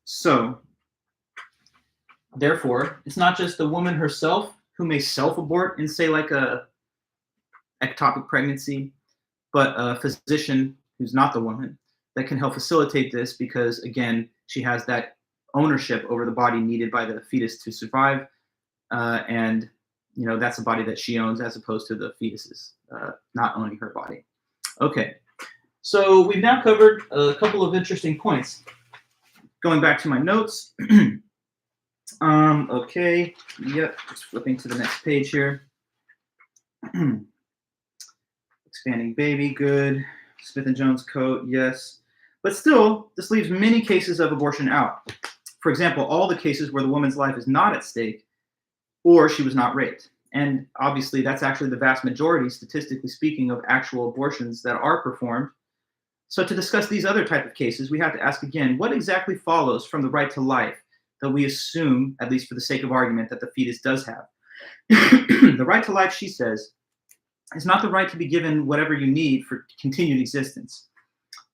So, therefore, it's not just the woman herself who may self-abort in, say, like a ectopic pregnancy, but a physician who's not the woman that can help facilitate this because, again, she has that ownership over the body needed by the fetus to survive, and that's a body that she owns as opposed to the fetus's not owning her body. Okay, so we've now covered a couple of interesting points. Going back to my notes. Okay, yep, just flipping to the next page here. Expanding baby, good. Smith and Jones coat, yes. But still, this leaves many cases of abortion out. For example, all the cases where the woman's life is not at stake or she was not raped. And obviously, that's actually the vast majority, statistically speaking, of actual abortions that are performed. So to discuss these other type of cases, we have to ask again, what exactly follows from the right to life that we assume, at least for the sake of argument, that the fetus does have? The right to life, she says, is not the right to be given whatever you need for continued existence.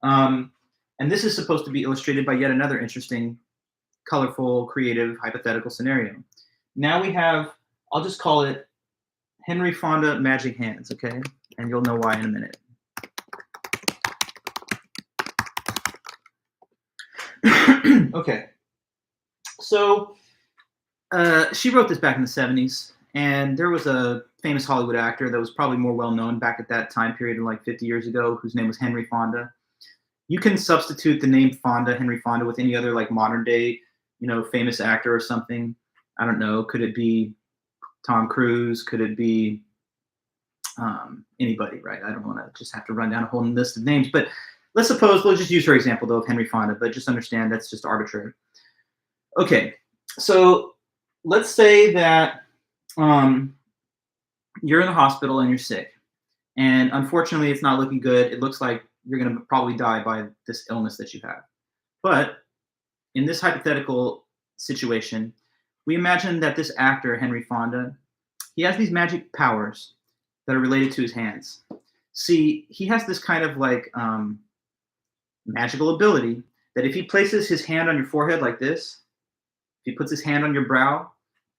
And this is supposed to be illustrated by yet another interesting colorful, creative, hypothetical scenario. Now we have, I'll just call it Henry Fonda magic hands, okay? And you'll know why in a minute. Okay. So she wrote this back in the 70s, and there was a famous Hollywood actor that was probably more well-known back at that time period, like 50 years ago, whose name was Henry Fonda. You can substitute the name Fonda, Henry Fonda, with any other like modern day, famous actor or something. I don't know. Could it be Tom Cruise? Could it be anybody, right? I don't want to just have to run down a whole list of names, but let's suppose, we'll just use her example though of Henry Fonda, but just understand that's just arbitrary. Okay, so let's say that you're in the hospital and you're sick, and unfortunately it's not looking good. It looks like you're going to probably die by this illness that you have. But in this hypothetical situation, we imagine that this actor, Henry Fonda, he has these magic powers that are related to his hands. See, he has this kind of like magical ability that if he places his hand on your forehead like this, if he puts his hand on your brow,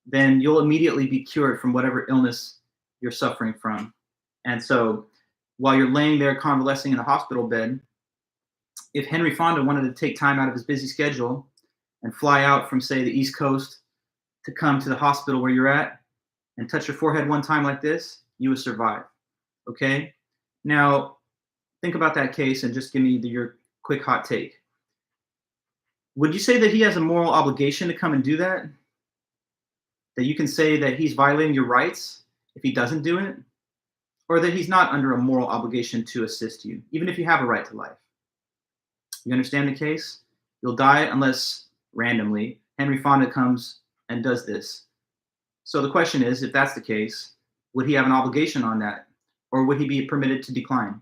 then you'll immediately be cured from whatever illness you're suffering from. And so while you're laying there convalescing in a hospital bed, if Henry Fonda wanted to take time out of his busy schedule and fly out from, say, the East Coast to come to the hospital where you're at and touch your forehead one time like this, you would survive. Okay? Now, think about that case and just give me your quick hot take. Would you say that he has a moral obligation to come and do that? That you can say that he's violating your rights if he doesn't do it? Or that he's not under a moral obligation to assist you, even if you have a right to life? You understand the case? You'll die unless randomly Henry Fonda comes and does this. So the question is, if that's the case, would he have an obligation on that? Or would he be permitted to decline?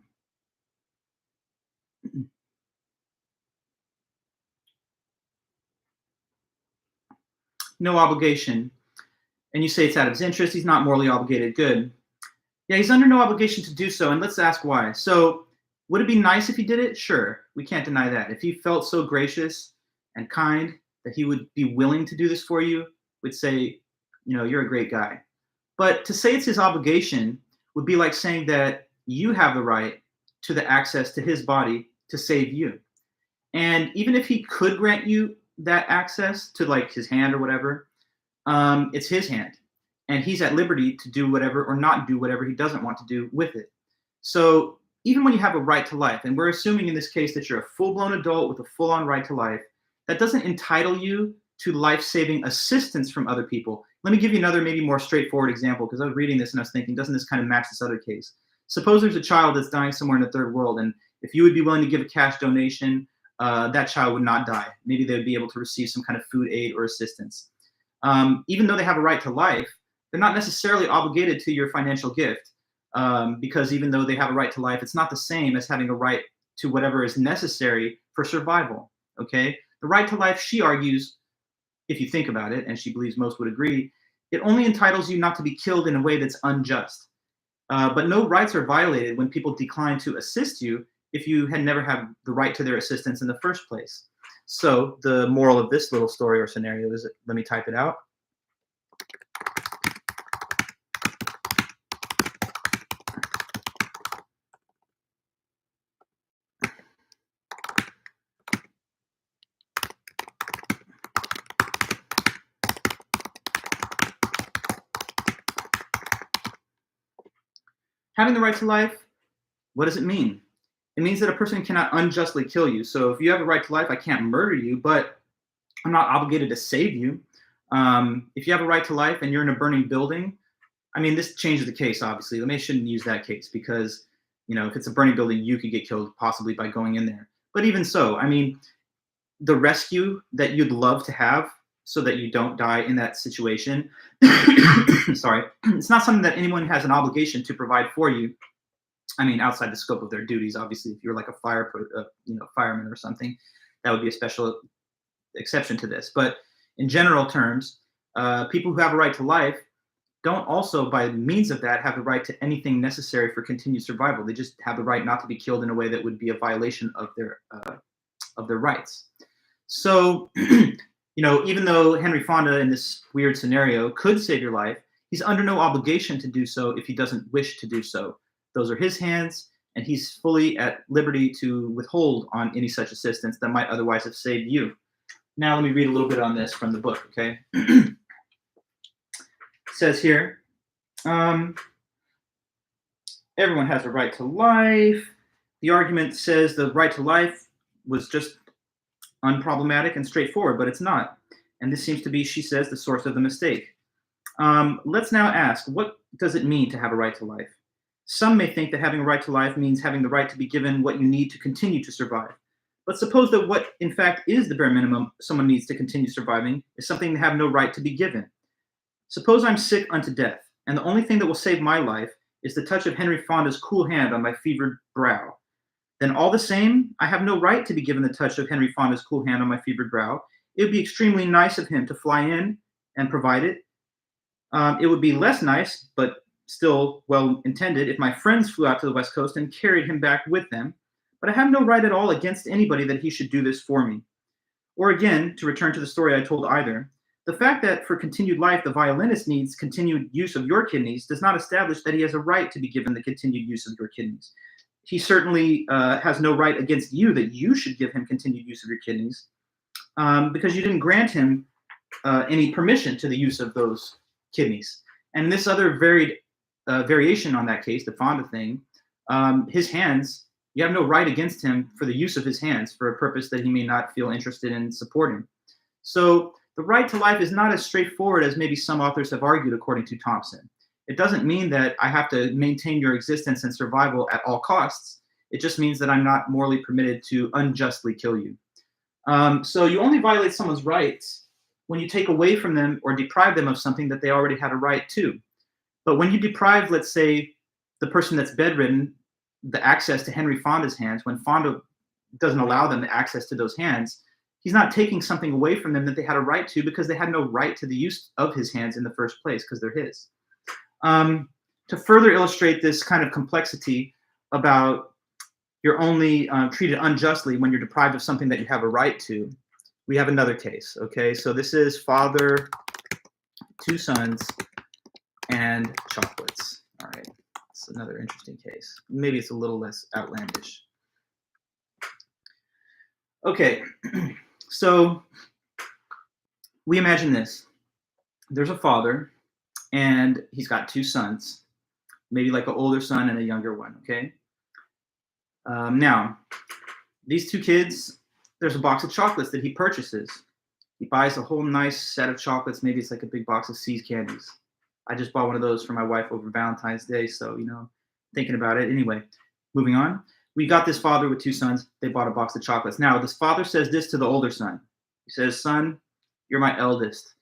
No obligation. And you say it's out of his interest, he's not morally obligated, good. Yeah, he's under no obligation to do so, and let's ask why. So would it be nice if he did it? Sure, we can't deny that. If he felt so gracious and kind that he would be willing to do this for you, we'd say, you're a great guy. But to say it's his obligation would be like saying that you have the right to the access to his body to save you. And even if he could grant you that access to like his hand or whatever, it's his hand. And he's at liberty to do whatever or not do whatever he doesn't want to do with it. So even when you have a right to life, and we're assuming in this case that you're a full-blown adult with a full-on right to life, that doesn't entitle you to life-saving assistance from other people. Let me give you another maybe more straightforward example, because I was reading this and I was thinking, doesn't this kind of match this other case? Suppose there's a child that's dying somewhere in the third world, and if you would be willing to give a cash donation, that child would not die. Maybe they would be able to receive some kind of food aid or assistance. Even though they have a right to life, they're not necessarily obligated to your financial gift, because even though they have a right to life, it's not the same as having a right to whatever is necessary for survival, okay? The right to life, she argues, if you think about it, and she believes most would agree, it only entitles you not to be killed in a way that's unjust. But no rights are violated when people decline to assist you if you had never had the right to their assistance in the first place. So the moral of this little story or scenario is, let me type it out. Having the right to life, what does it mean? It means that a person cannot unjustly kill you. So if you have a right to life, I can't murder you, but I'm not obligated to save you. If you have a right to life and you're in a burning building, I mean, this changes the case, obviously. I shouldn't use that case because, if it's a burning building, you could get killed possibly by going in there. But even so, I mean, the rescue that you'd love to have so that you don't die in that situation, sorry, it's not something that anyone has an obligation to provide for you. I mean, outside the scope of their duties, obviously, if you're like a fireman or something, that would be a special exception to this. But in general terms, people who have a right to life don't also, by means of that, have the right to anything necessary for continued survival. They just have the right not to be killed in a way that would be a violation of their rights. So even though Henry Fonda in this weird scenario could save your life, he's under no obligation to do so if he doesn't wish to do so. Those are his hands, and he's fully at liberty to withhold on any such assistance that might otherwise have saved you. Now let me read a little bit on this from the book, okay? It says here, everyone has a right to life. The argument says the right to life was just unproblematic and straightforward, but it's not. And this seems to be, she says, the source of the mistake. Let's now ask, what does it mean to have a right to life? Some may think that having a right to life means having the right to be given what you need to continue to survive. But suppose that what, in fact, is the bare minimum someone needs to continue surviving is something they have no right to be given. Suppose I'm sick unto death, and the only thing that will save my life is the touch of Henry Fonda's cool hand on my fevered brow. Then all the same, I have no right to be given the touch of Henry Fonda's cool hand on my fevered brow. It would be extremely nice of him to fly in and provide it. It would be less nice, but still well intended, if my friends flew out to the West Coast and carried him back with them. But I have no right at all against anybody that he should do this for me. Or again, to return to the story I told either, the fact that for continued life the violinist needs continued use of your kidneys does not establish that he has a right to be given the continued use of your kidneys. He certainly has no right against you that you should give him continued use of your kidneys because you didn't grant him any permission to the use of those kidneys. And this other variation on that case, the Fonda thing, his hands, you have no right against him for the use of his hands for a purpose that he may not feel interested in supporting. So the right to life is not as straightforward as maybe some authors have argued, according to Thompson. It doesn't mean that I have to maintain your existence and survival at all costs. It just means that I'm not morally permitted to unjustly kill you. So you only violate someone's rights when you take away from them or deprive them of something that they already had a right to. But when you deprive, let's say, the person that's bedridden, the access to Henry Fonda's hands, when Fonda doesn't allow them the access to those hands, he's not taking something away from them that they had a right to because they had no right to the use of his hands in the first place because they're his. To further illustrate this kind of complexity about you're only treated unjustly when you're deprived of something that you have a right to, we have another case, okay? So this is father, 2 sons, and chocolates. All right, it's another interesting case. Maybe it's a little less outlandish. Okay, so we imagine this. There's a father, and he's got 2 sons, maybe like an older son and a younger one, okay? Now, these 2 kids, there's a box of chocolates that he purchases. He buys a whole nice set of chocolates. Maybe it's like a big box of See's candies. I just bought one of those for my wife over Valentine's Day, so, thinking about it. Anyway, moving on. We got this father with 2 sons. They bought a box of chocolates. Now, this father says this to the older son. He says, son, you're my eldest.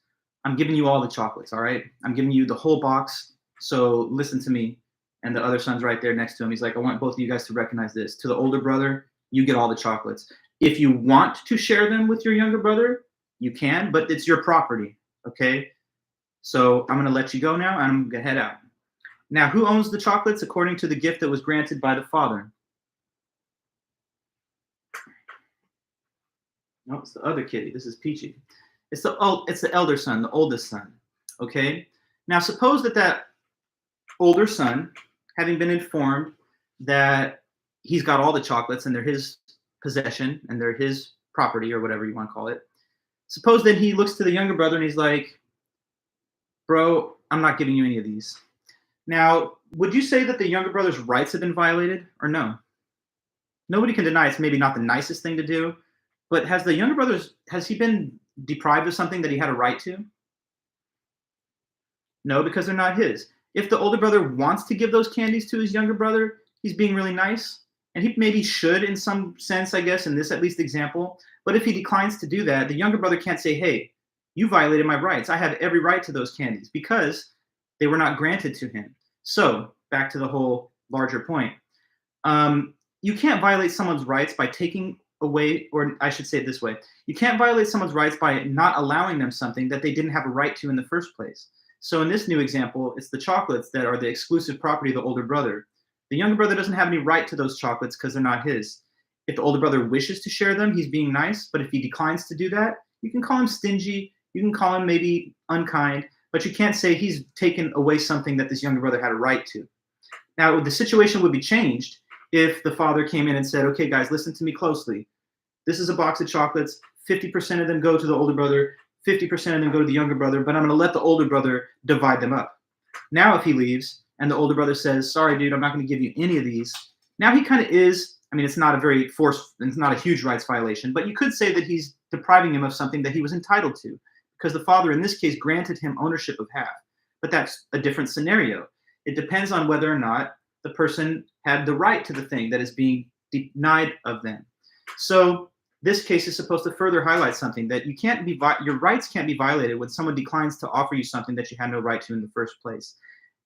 I'm giving you all the chocolates, all right? I'm giving you the whole box, so listen to me. And the other son's right there next to him. He's like, I want both of you guys to recognize this. To the older brother, you get all the chocolates. If you want to share them with your younger brother, you can, but it's your property, okay? So I'm going to let you go now, and I'm going to head out. Now, who owns the chocolates according to the gift that was granted by the father? No, it's the other kitty. This is Peachy. It's the elder son, the oldest son, okay? Now, suppose that older son, having been informed that he's got all the chocolates and they're his possession and they're his property or whatever you want to call it, suppose that he looks to the younger brother and he's like, bro, I'm not giving you any of these. Now, would you say that the younger brother's rights have been violated or no? Nobody can deny it's maybe not the nicest thing to do, but has the younger brother, has he been deprived of something that he had a right to? No, because they're not his. If the older brother wants to give those candies to his younger brother, he's being really nice. And he maybe should in some sense, I guess, in this at least example. But if he declines to do that, the younger brother can't say, hey, you violated my rights. I have every right to those candies because they were not granted to him. So back to the whole larger point. You can't violate someone's rights by taking away, or I should say it this way. You can't violate someone's rights by not allowing them something that they didn't have a right to in the first place. So in this new example, it's the chocolates that are the exclusive property of the older brother. The younger brother doesn't have any right to those chocolates because they're not his. If the older brother wishes to share them, he's being nice. But if he declines to do that, You can call him stingy, you can call him maybe unkind, but you can't say he's taken away something that this younger brother had a right to. Now, the situation would be changed if the father came in and said, okay, guys, listen to me closely. This is a box of chocolates. 50% of them go to the older brother, 50% of them go to the younger brother, but I'm going to let the older brother divide them up. Now, if he leaves and the older brother says, sorry, dude, I'm not going to give you any of these. Now he kind of is, I mean, it's not a very it's not a huge rights violation, but you could say that he's depriving him of something that he was entitled to because the father, in this case, granted him ownership of half. But that's a different scenario. It depends on whether or not the person had the right to the thing that is being denied of them. So this case is supposed to further highlight something that you can't be, your rights can't be violated when someone declines to offer you something that you had no right to in the first place.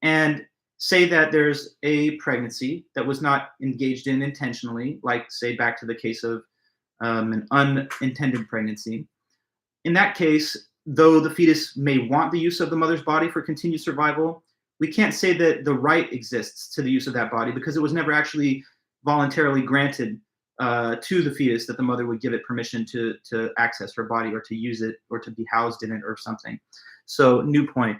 And say that there's a pregnancy that was not engaged in intentionally, like say back to the case of an unintended pregnancy. In that case, though the fetus may want the use of the mother's body for continued survival, we can't say that the right exists to the use of that body because it was never actually voluntarily granted to the fetus that the mother would give it permission to access her body or to use it or to be housed in it or something. So, new point.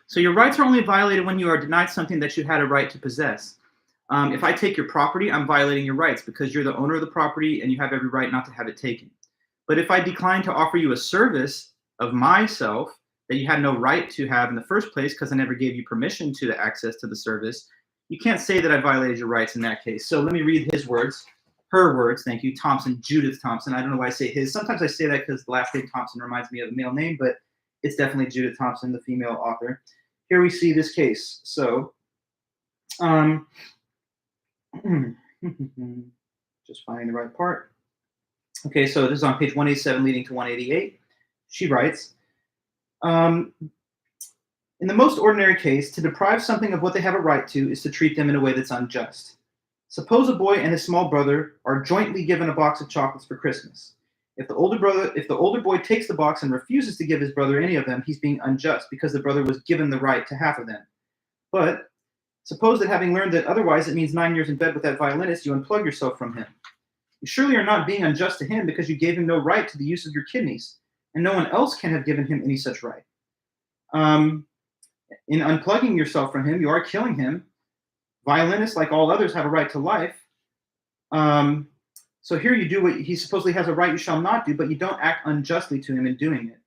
So your rights are only violated when you are denied something that you had a right to possess. If I take your property, I'm violating your rights because you're the owner of the property and you have every right not to have it taken. But if I decline to offer you a service of myself that you had no right to have in the first place because I never gave you permission to access to the service, you can't say that I violated your rights in that case. So let me read her words, thank you, Thompson, Judith Thompson. I don't know why I say his. Sometimes I say that because the last name Thompson reminds me of a male name, but it's definitely Judith Thompson, the female author. Here we see this case. So, just finding the right part. Okay, so this is on page 187 leading to 188. She writes, in the most ordinary case, to deprive something of what they have a right to is to treat them in a way that's unjust. Suppose a boy and his small brother are jointly given a box of chocolates for Christmas. If the older boy takes the box and refuses to give his brother any of them, he's being unjust because the brother was given the right to half of them. But suppose that having learned that otherwise it means 9 years in bed with that violinist, you unplug yourself from him. You surely are not being unjust to him because you gave him no right to the use of your kidneys, and no one else can have given him any such right. In unplugging yourself from him, you are killing him. Violinists, like all others, have a right to life. So here you do what he supposedly has a right you shall not do, but you don't act unjustly to him in doing it.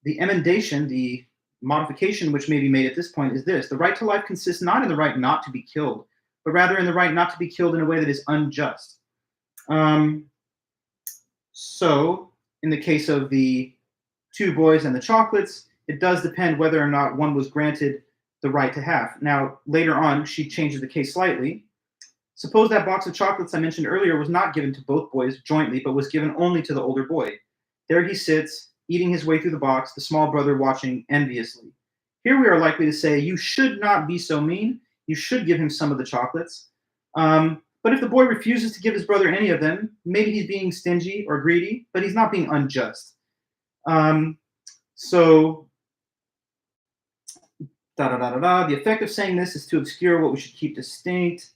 The emendation, the modification which may be made at this point is this. The right to life consists not in the right not to be killed, but rather in the right not to be killed in a way that is unjust. So in the case of the two boys and the chocolates, it does depend whether or not one was granted the right to half. Now, later on, she changes the case slightly. Suppose that box of chocolates I mentioned earlier was not given to both boys jointly, but was given only to the older boy. There he sits, eating his way through the box, the small brother watching enviously. Here we are likely to say, you should not be so mean. You should give him some of the chocolates. But if the boy refuses to give his brother any of them, maybe he's being stingy or greedy, but he's not being unjust. The effect of saying this is to obscure what we should keep distinct.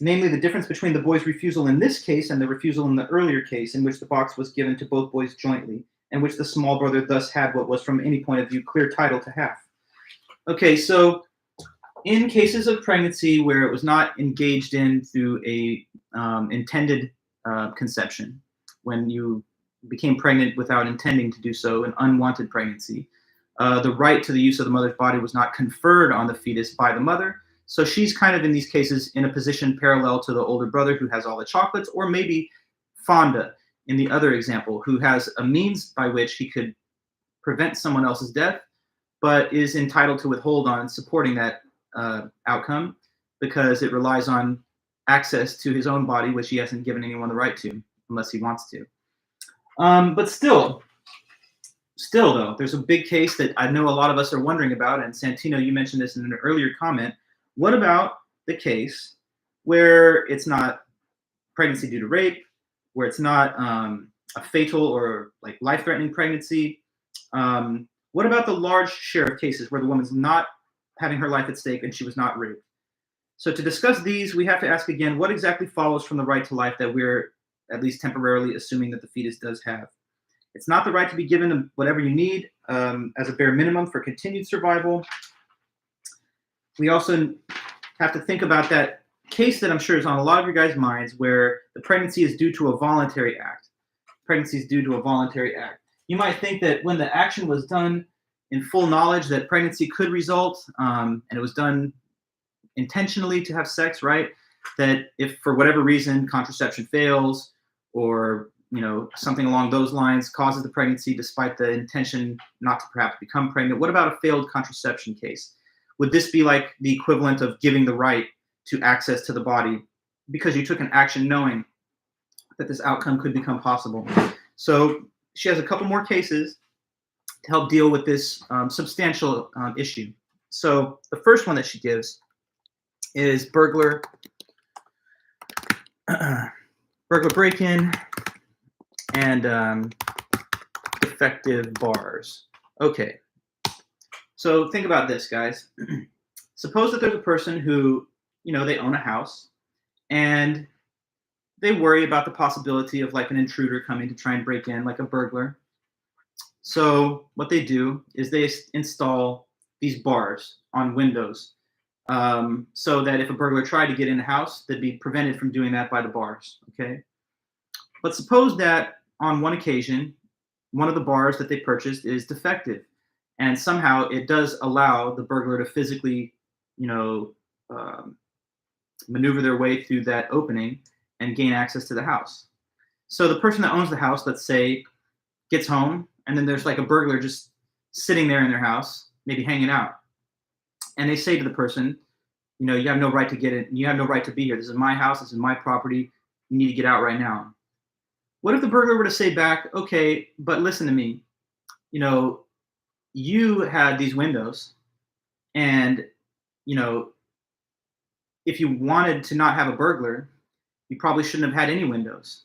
Namely the difference between the boy's refusal in this case and the refusal in the earlier case in which the box was given to both boys jointly, and which the small brother thus had what was from any point of view clear title to half. Okay, so in cases of pregnancy where it was not engaged in through a intended conception, when you became pregnant without intending to do so, an unwanted pregnancy, the right to the use of the mother's body was not conferred on the fetus by the mother. So she's kind of in these cases in a position parallel to the older brother who has all the chocolates, or maybe Fonda in the other example, who has a means by which he could prevent someone else's death, but is entitled to withhold on supporting that outcome because it relies on access to his own body, which he hasn't given anyone the right to, unless he wants to. But still, Still, though, there's a big case that I know a lot of us are wondering about, and Santino, you mentioned this in an earlier comment. What about the case where it's not pregnancy due to rape, where it's not a fatal or like life-threatening pregnancy? What about the large share of cases where the woman's not having her life at stake and she was not raped? So to discuss these, we have to ask again, what exactly follows from the right to life that we're at least temporarily assuming that the fetus does have? It's not the right to be given whatever you need as a bare minimum for continued survival. We also have to think about that case that I'm sure is on a lot of your guys' minds where the pregnancy is due to a voluntary act. Pregnancy is due to a voluntary act. You might think that when the action was done in full knowledge that pregnancy could result, and it was done intentionally to have sex, right? That if for whatever reason contraception fails or something along those lines causes the pregnancy despite the intention not to perhaps become pregnant, what about a failed contraception case? Would this be like the equivalent of giving the right to access to the body because you took an action knowing that this outcome could become possible? So she has a couple more cases to help deal with this substantial issue. So the first one that she gives is burglar break-in and defective bars. Okay, so think about this, guys. Suppose that there's a person who, they own a house and they worry about the possibility of like an intruder coming to try and break in, like a burglar. So what they do is they install these bars on windows so that if a burglar tried to get in the house, they'd be prevented from doing that by the bars, okay? But suppose that on one occasion, one of the bars that they purchased is defective, and somehow it does allow the burglar to physically, maneuver their way through that opening and gain access to the house. So the person that owns the house, let's say, gets home, and then there's like a burglar just sitting there in their house, maybe hanging out. And they say to the person, you have no right to get in. You have no right to be here. This is my house. This is my property. You need to get out right now. What if the burglar were to say back, okay, but listen to me. You had these windows, and, if you wanted to not have a burglar, you probably shouldn't have had any windows.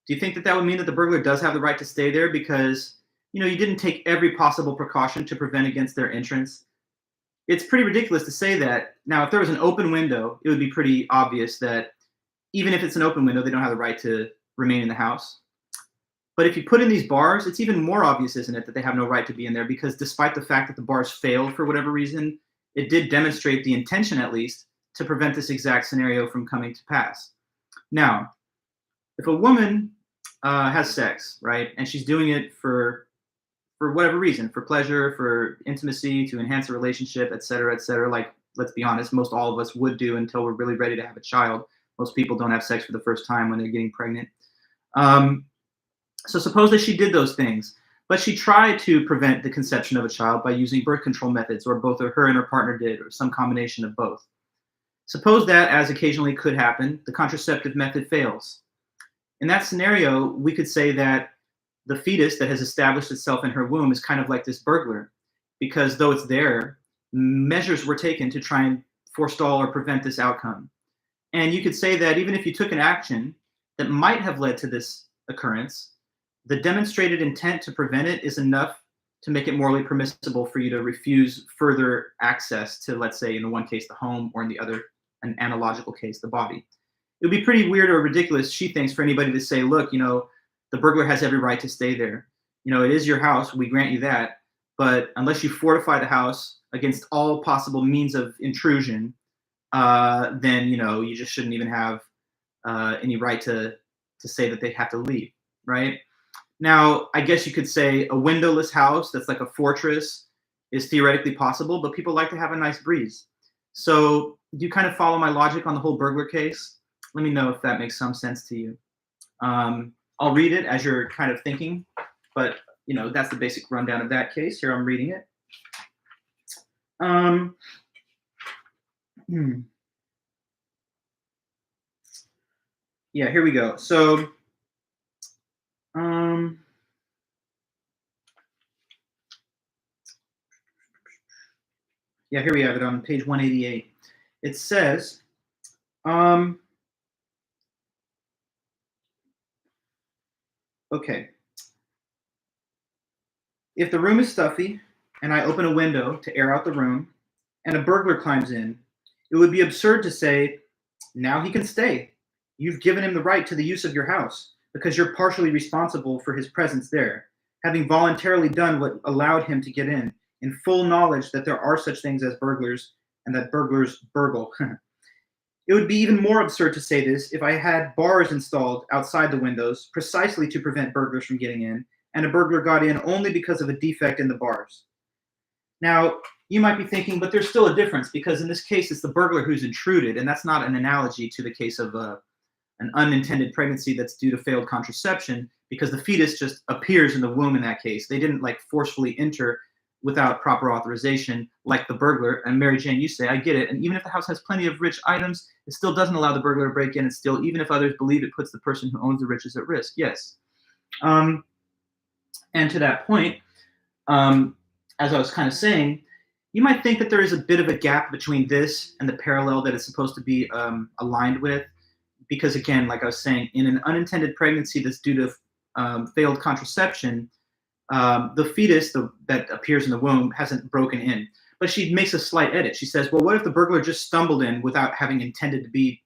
Do you think that would mean that the burglar does have the right to stay there because, you didn't take every possible precaution to prevent against their entrance? It's pretty ridiculous to say that. Now, if there was an open window, it would be pretty obvious that even if it's an open window, they don't have the right to remain in the house. But if you put in these bars, it's even more obvious, isn't it, that they have no right to be in there, because despite the fact that the bars failed for whatever reason, it did demonstrate the intention, at least, to prevent this exact scenario from coming to pass. Now, if a woman has sex, right, and she's doing it for whatever reason, for pleasure, for intimacy, to enhance a relationship, et cetera, like, let's be honest, most all of us would do until we're really ready to have a child. Most people don't have sex for the first time when they're getting pregnant. So suppose that she did those things, but she tried to prevent the conception of a child by using birth control methods, or both her and her partner did, or some combination of both. Suppose that, as occasionally could happen, the contraceptive method fails. In that scenario, we could say that the fetus that has established itself in her womb is kind of like this burglar, because though it's there, measures were taken to try and forestall or prevent this outcome. And you could say that even if you took an action that might have led to this occurrence, the demonstrated intent to prevent it is enough to make it morally permissible for you to refuse further access to, let's say, in the one case, the home, or in the other, an analogical case, the body. It would be pretty weird or ridiculous, she thinks, for anybody to say, look, the burglar has every right to stay there. It is your house. We grant you that. But unless you fortify the house against all possible means of intrusion, then, you just shouldn't even have any right to say that they have to leave, right? Now, I guess you could say a windowless house that's like a fortress is theoretically possible, but people like to have a nice breeze. So do you kind of follow my logic on the whole burglar case? Let me know if that makes some sense to you. I'll read it as you're kind of thinking, but that's the basic rundown of that case. Here I'm reading it. Yeah, here we go. So, Yeah, here we have it on page 188. It says, okay, if the room is stuffy and I open a window to air out the room and a burglar climbs in, it would be absurd to say, now he can stay. You've given him the right to the use of your house because you're partially responsible for his presence there, having voluntarily done what allowed him to get in full knowledge that there are such things as burglars and that burglars burgle. It would be even more absurd to say this if I had bars installed outside the windows precisely to prevent burglars from getting in, and a burglar got in only because of a defect in the bars. Now, you might be thinking, but there's still a difference because in this case, it's the burglar who's intruded, and that's not an analogy to the case of an unintended pregnancy that's due to failed contraception because the fetus just appears in the womb in that case. They didn't like forcefully enter without proper authorization like the burglar. And Mary Jane, you say, I get it. And even if the house has plenty of rich items, it still doesn't allow the burglar to break in. And still, even if others believe it puts the person who owns the riches at risk. Yes. And to that point, as I was kind of saying, you might think that there is a bit of a gap between this and the parallel that it's supposed to be aligned with. Because again, like I was saying, in an unintended pregnancy that's due to failed contraception, the fetus that appears in the womb hasn't broken in. But she makes a slight edit. She says, well, what if the burglar just stumbled in without having intended to be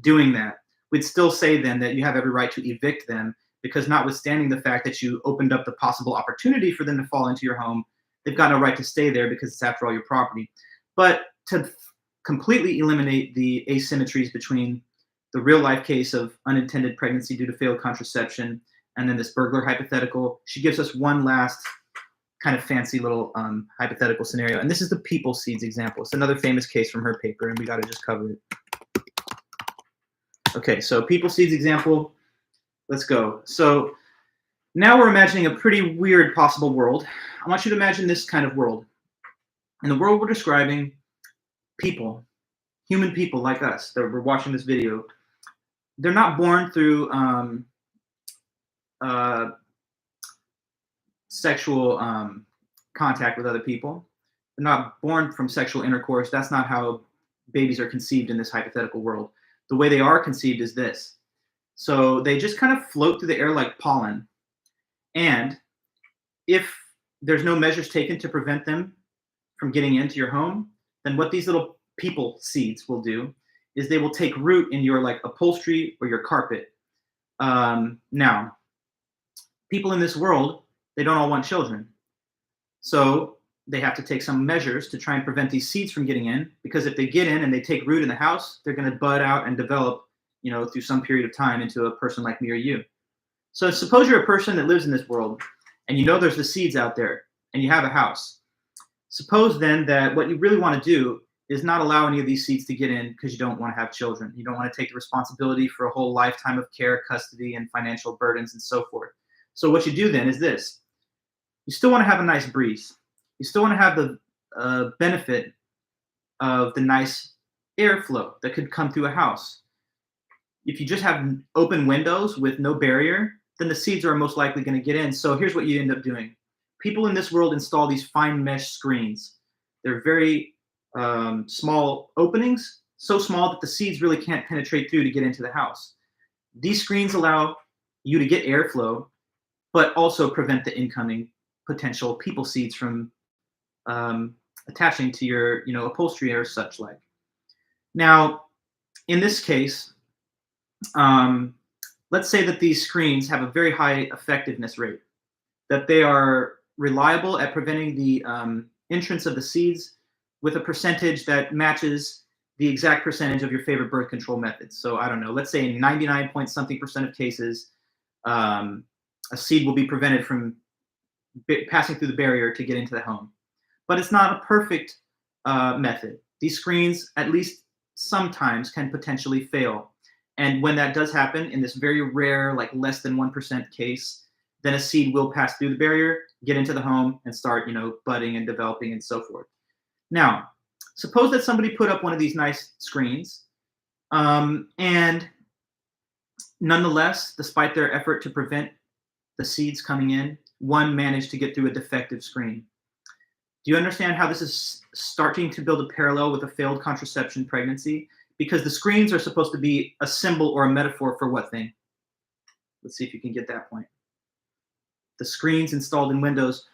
doing that? We'd still say then that you have every right to evict them because notwithstanding the fact that you opened up the possible opportunity for them to fall into your home, they've got no right to stay there because it's after all your property. But to completely eliminate the asymmetries between the real life case of unintended pregnancy due to failed contraception and then this burglar hypothetical, she gives us one last kind of fancy little hypothetical scenario. And this is the people seeds example. It's another famous case from her paper, and we got to just cover it. Okay, so people seeds example, let's go. So now we're imagining a pretty weird possible world. I want you to imagine this kind of world. In the world we're describing, people, human people like us that were watching this video, they're not born through sexual contact with other people. They're not born from sexual intercourse. That's not how babies are conceived in this hypothetical world. The way they are conceived is this. So they just kind of float through the air like pollen. And if there's no measures taken to prevent them from getting into your home, then what these little people seeds will do is they will take root in your like upholstery or your carpet. Now, people in this world, they don't all want children. So they have to take some measures to try and prevent these seeds from getting in, because if they get in and they take root in the house, they're going to bud out and develop, through some period of time into a person like me or you. So suppose you're a person that lives in this world and there's the seeds out there and you have a house. Suppose then that what you really want to do is not allow any of these seeds to get in because you don't want to have children. You don't want to take the responsibility for a whole lifetime of care, custody, and financial burdens and so forth. So what you do then is this. You still want to have a nice breeze. You still want to have the benefit of the nice airflow that could come through a house. If you just have open windows with no barrier, then the seeds are most likely going to get in. So here's what you end up doing. People in this world install these fine mesh screens. They're very small openings, so small that the seeds really can't penetrate through to get into the house. These screens allow you to get airflow, but also prevent the incoming potential people seeds from attaching to your upholstery or such like. Now, in this case, let's say that these screens have a very high effectiveness rate, that they are reliable at preventing the entrance of the seeds with a percentage that matches the exact percentage of your favorite birth control methods. So I don't know, let's say in 99 point something percent of cases, a seed will be prevented from passing through the barrier to get into the home. But it's not a perfect method. These screens, at least sometimes, can potentially fail. And when that does happen, in this very rare, like less than 1% case, then a seed will pass through the barrier, get into the home, and start, budding and developing and so forth. Now, suppose that somebody put up one of these nice screens, and nonetheless, despite their effort to prevent the seeds coming in, one managed to get through a defective screen. Do you understand how this is starting to build a parallel with a failed contraception pregnancy? Because the screens are supposed to be a symbol or a metaphor for what thing? Let's see if you can get that point. The screens installed in windows.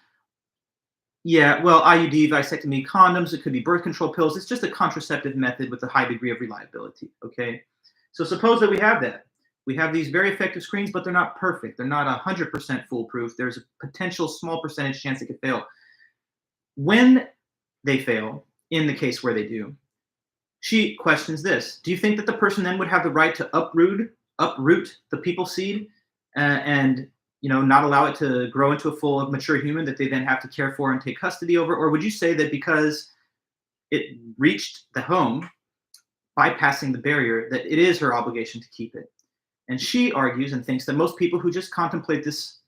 Yeah, well, IUD, vasectomy, condoms, it could be birth control pills. It's just a contraceptive method with a high degree of reliability, okay? So suppose that we have that. We have these very effective screens, but they're not perfect. They're not 100% foolproof. There's a potential small percentage chance it could fail. When they fail, in the case where they do, she questions this. Do you think that the person then would have the right to uproot the people seed and not allow it to grow into a full mature human that they then have to care for and take custody over? Or would you say that because it reached the home, bypassing the barrier, that it is her obligation to keep it? And she argues and thinks that most people who just contemplate this,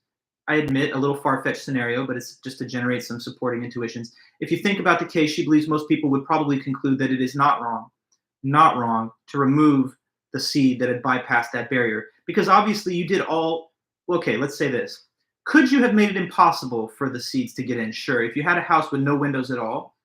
I admit, a little far-fetched scenario, but it's just to generate some supporting intuitions. If you think about the case, she believes most people would probably conclude that it is not wrong to remove the seed that had bypassed that barrier. Because obviously you did all, okay, let's say this. Could you have made it impossible for the seeds to get in? Sure, if you had a house with no windows at all,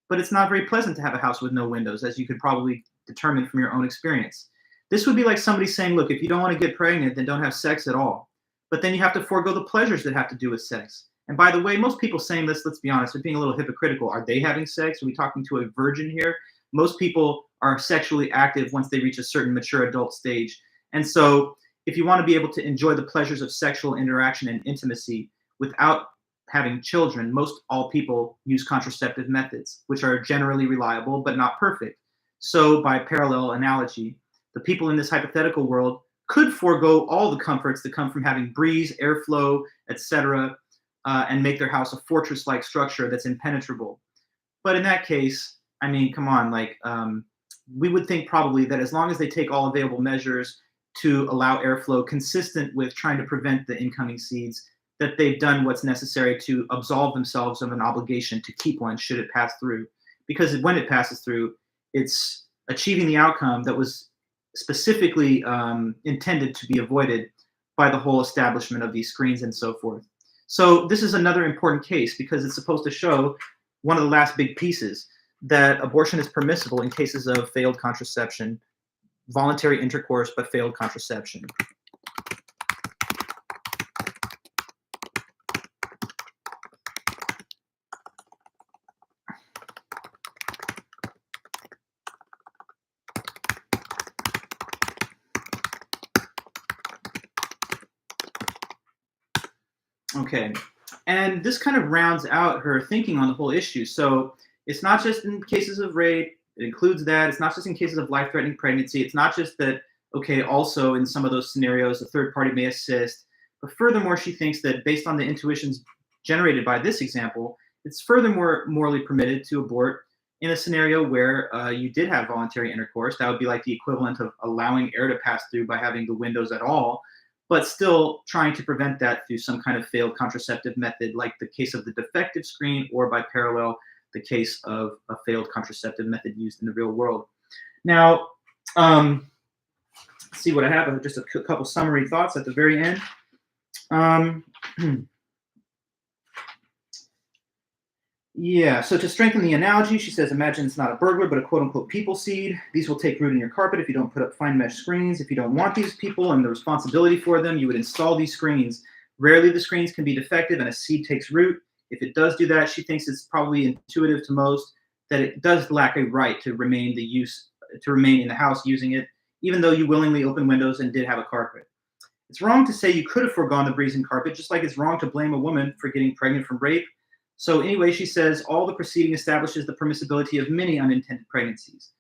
but it's not very pleasant to have a house with no windows, as you could probably determine from your own experience. This would be like somebody saying, look, if you don't want to get pregnant, then don't have sex at all. But then you have to forego the pleasures that have to do with sex. And by the way, most people saying this, let's be honest, are being a little hypocritical. Are they having sex? Are we talking to a virgin here? Most people are sexually active once they reach a certain mature adult stage. And so if you want to be able to enjoy the pleasures of sexual interaction and intimacy without having children, most all people use contraceptive methods, which are generally reliable but not perfect. So by parallel analogy, the people in this hypothetical world could forego all the comforts that come from having breeze, airflow, etc., and make their house a fortress-like structure that's impenetrable. But in that case, I mean, come on, we would think probably that as long as they take all available measures to allow airflow consistent with trying to prevent the incoming seeds, that they've done what's necessary to absolve themselves of an obligation to keep one should it pass through. Because when it passes through, it's achieving the outcome that was specifically intended to be avoided by the whole establishment of these screens and so forth. So this is another important case because it's supposed to show one of the last big pieces, that abortion is permissible in cases of failed contraception, voluntary intercourse, but failed contraception. Okay, and this kind of rounds out her thinking on the whole issue. So it's not just in cases of rape, it includes that. It's not just in cases of life-threatening pregnancy. It's not just that, okay, also in some of those scenarios, a third party may assist. But furthermore, she thinks that based on the intuitions generated by this example, it's furthermore morally permitted to abort in a scenario where you did have voluntary intercourse. That would be like the equivalent of allowing air to pass through by having the windows at all, but still trying to prevent that through some kind of failed contraceptive method, like the case of the defective screen, or by parallel, the case of a failed contraceptive method used in the real world. Now, let's see what I have. Just a couple summary thoughts at the very end. Yeah, so to strengthen the analogy, she says, imagine it's not a burglar, but a quote-unquote people seed. These will take root in your carpet if you don't put up fine mesh screens. If you don't want these people and the responsibility for them, you would install these screens. Rarely the screens can be defective and a seed takes root. If it does do that, she thinks it's probably intuitive to most that it does lack a right to remain in the house using it, even though you willingly opened windows and did have a carpet. It's wrong to say you could have foregone the breeze and carpet, just like it's wrong to blame a woman for getting pregnant from rape. So anyway, she says, all the preceding establishes the permissibility of many unintended pregnancies.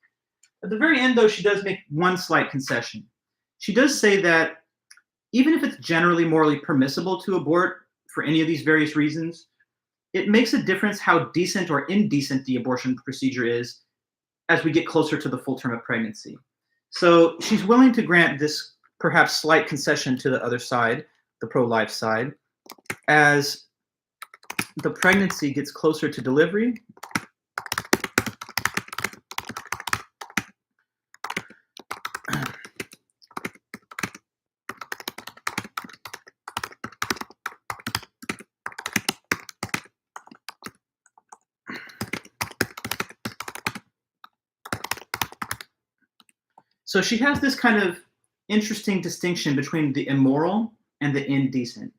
At the very end, though, she does make one slight concession. She does say that even if it's generally morally permissible to abort for any of these various reasons, it makes a difference how decent or indecent the abortion procedure is as we get closer to the full term of pregnancy. So she's willing to grant this perhaps slight concession to the other side, the pro-life side, as the pregnancy gets closer to delivery. So she has this kind of interesting distinction between the immoral and the indecent.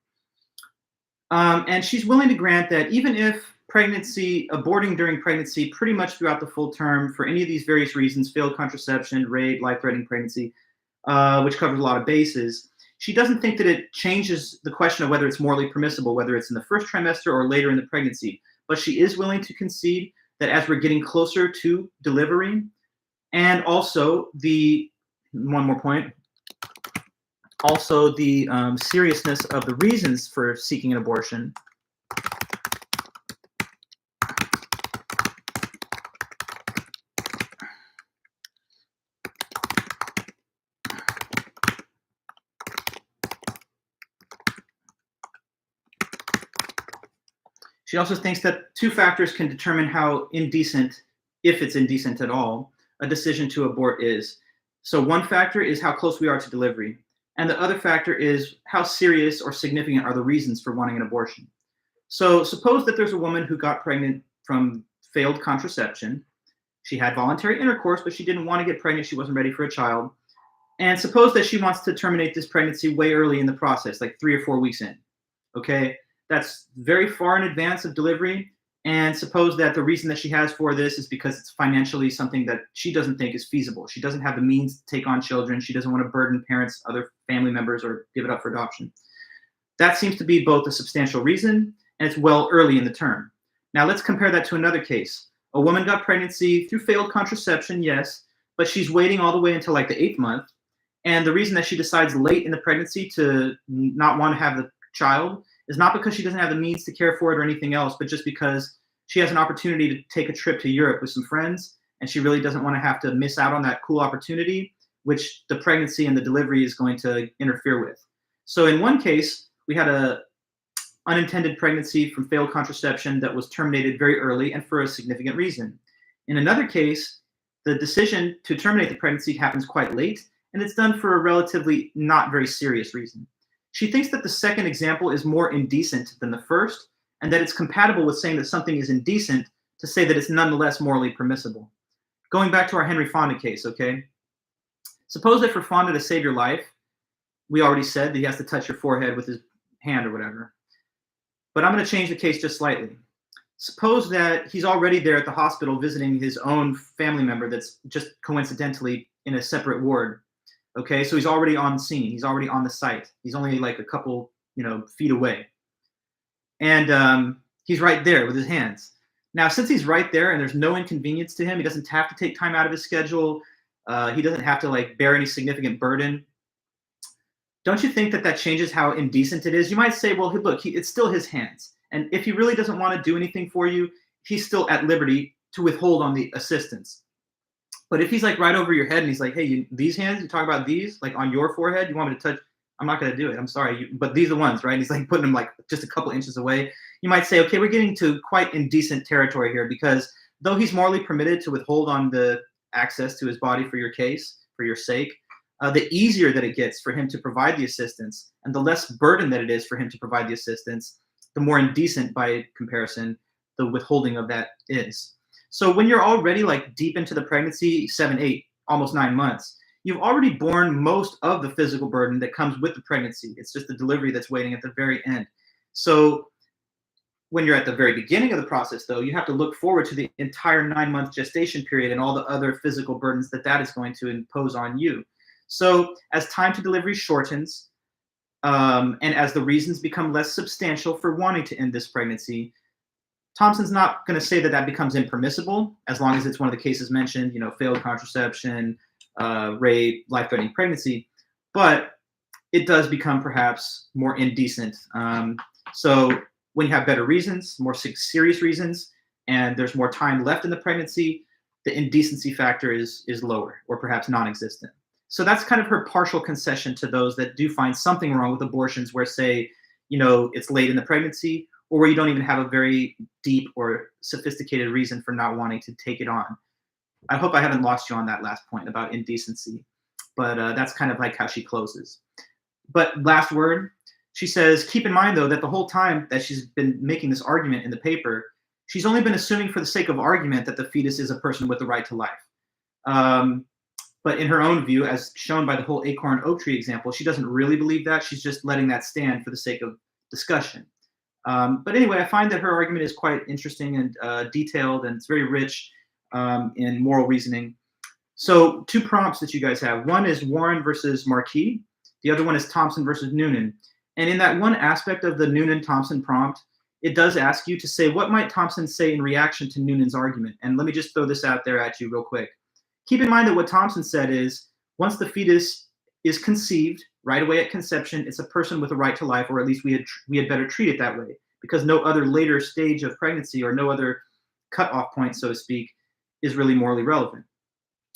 And she's willing to grant that even if aborting during pregnancy, pretty much throughout the full term, for any of these various reasons, failed contraception, rape, life-threatening pregnancy, which covers a lot of bases, she doesn't think that it changes the question of whether it's morally permissible, whether it's in the first trimester or later in the pregnancy. But she is willing to concede that as we're getting closer to delivery, and also one more point, also the seriousness of the reasons for seeking an abortion, she also thinks that two factors can determine how indecent, if it's indecent at all, a decision to abort is. So one factor is how close we are to delivery. And the other factor is how serious or significant are the reasons for wanting an abortion. So suppose that there's a woman who got pregnant from failed contraception. She had voluntary intercourse, but she didn't want to get pregnant. She wasn't ready for a child. And suppose that she wants to terminate this pregnancy way early in the process, like 3 or 4 weeks in. Okay, that's very far in advance of delivery. And suppose that the reason that she has for this is because it's financially something that she doesn't think is feasible. She doesn't have the means to take on children. She doesn't want to burden parents, other family members, or give it up for adoption. That seems to be both a substantial reason, and it's well early in the term. Now let's compare that to another case. A woman got pregnancy through failed contraception, yes, but she's waiting all the way until like the 8th month. And the reason that she decides late in the pregnancy to not want to have the child is not because she doesn't have the means to care for it or anything else, but just because she has an opportunity to take a trip to Europe with some friends, and she really doesn't want to have to miss out on that cool opportunity, which the pregnancy and the delivery is going to interfere with. So in one case, we had a unintended pregnancy from failed contraception that was terminated very early and for a significant reason. In another case, the decision to terminate the pregnancy happens quite late, and it's done for a relatively not very serious reason. She thinks that the second example is more indecent than the first, and that it's compatible with saying that something is indecent to say that it's nonetheless morally permissible. Going back to our Henry Fonda case, okay? Suppose that for Fonda to save your life, we already said that he has to touch your forehead with his hand or whatever. But I'm going to change the case just slightly. Suppose that he's already there at the hospital visiting his own family member that's just coincidentally in a separate ward. Okay, so he's already on scene. He's already on the site. He's only like a couple, feet away. And he's right there with his hands. Now, since he's right there and there's no inconvenience to him, he doesn't have to take time out of his schedule. He doesn't have to bear any significant burden. Don't you think that that changes how indecent it is? You might say, well, look, it's still his hands. And if he really doesn't want to do anything for you, he's still at liberty to withhold on the assistance. But if he's right over your head and he's like, hey, these hands, you talk about these, on your forehead, you want me to touch? I'm not going to do it. I'm sorry. But these are the ones, right? And he's putting them just a couple inches away. You might say, okay, we're getting to quite indecent territory here, because though he's morally permitted to withhold on the access to his body for your case, for your sake, the easier that it gets for him to provide the assistance, and the less burden that it is for him to provide the assistance, the more indecent by comparison the withholding of that is. So when you're already deep into the pregnancy, 7, 8, almost 9 months, you've already borne most of the physical burden that comes with the pregnancy. It's just the delivery that's waiting at the very end. So when you're at the very beginning of the process, though, you have to look forward to the entire 9-month gestation period and all the other physical burdens that is going to impose on you. So as time to delivery shortens, and as the reasons become less substantial for wanting to end this pregnancy, Thompson's not going to say that that becomes impermissible, as long as it's one of the cases mentioned, failed contraception, rape, life-threatening pregnancy, but it does become perhaps more indecent. So when you have better reasons, more serious reasons, and there's more time left in the pregnancy, the indecency factor is lower, or perhaps non-existent. So that's kind of her partial concession to those that do find something wrong with abortions, where say, it's late in the pregnancy, or where you don't even have a very deep or sophisticated reason for not wanting to take it on. I hope I haven't lost you on that last point about indecency, but that's kind of how she closes. But last word, she says, keep in mind, though, that the whole time that she's been making this argument in the paper, she's only been assuming for the sake of argument that the fetus is a person with the right to life. But in her own view, as shown by the whole acorn oak tree example, she doesn't really believe that. She's just letting that stand for the sake of discussion. But anyway, I find that her argument is quite interesting and detailed, and it's very rich in moral reasoning. So 2 prompts that you guys have. One is Warren versus Marquis. The other one is Thompson versus Noonan. And in that one aspect of the Noonan-Thompson prompt, it does ask you to say, what might Thompson say in reaction to Noonan's argument? And let me just throw this out there at you real quick. Keep in mind that what Thompson said is, once the fetus is conceived, right away at conception, it's a person with a right to life, or at least we had better treat it that way, because no other later stage of pregnancy or no other cutoff point, so to speak, is really morally relevant.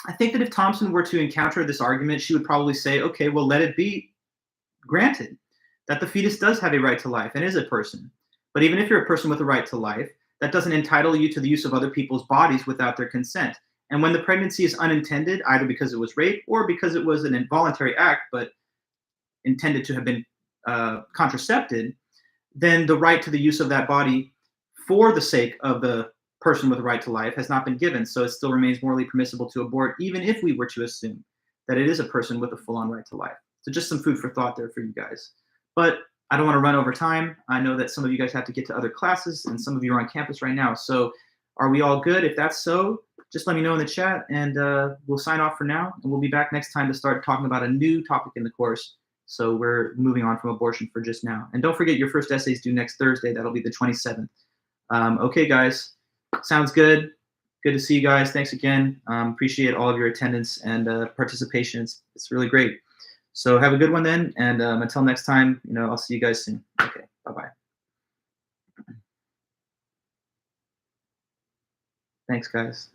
I think that if Thompson were to encounter this argument, she would probably say, okay, well, let it be granted that the fetus does have a right to life and is a person. But even if you're a person with a right to life, that doesn't entitle you to the use of other people's bodies without their consent. And when the pregnancy is unintended, either because it was rape or because it was an involuntary act, but intended to have been contracepted, then the right to the use of that body for the sake of the person with a right to life has not been given. So it still remains morally permissible to abort, even if we were to assume that it is a person with a full-on right to life. So just some food for thought there for you guys. But I don't want to run over time. I know that some of you guys have to get to other classes, and some of you are on campus right now. So are we all good? If that's so, just let me know in the chat, and we'll sign off for now. And we'll be back next time to start talking about a new topic in the course. So we're moving on from abortion for just now. And don't forget, your first essay is due next Thursday. That'll be the 27th. Okay, guys. Sounds good. Good to see you guys. Thanks again. Appreciate all of your attendance and participation. It's really great. So have a good one then. And until next time, I'll see you guys soon. Okay. Bye-bye. Thanks, guys.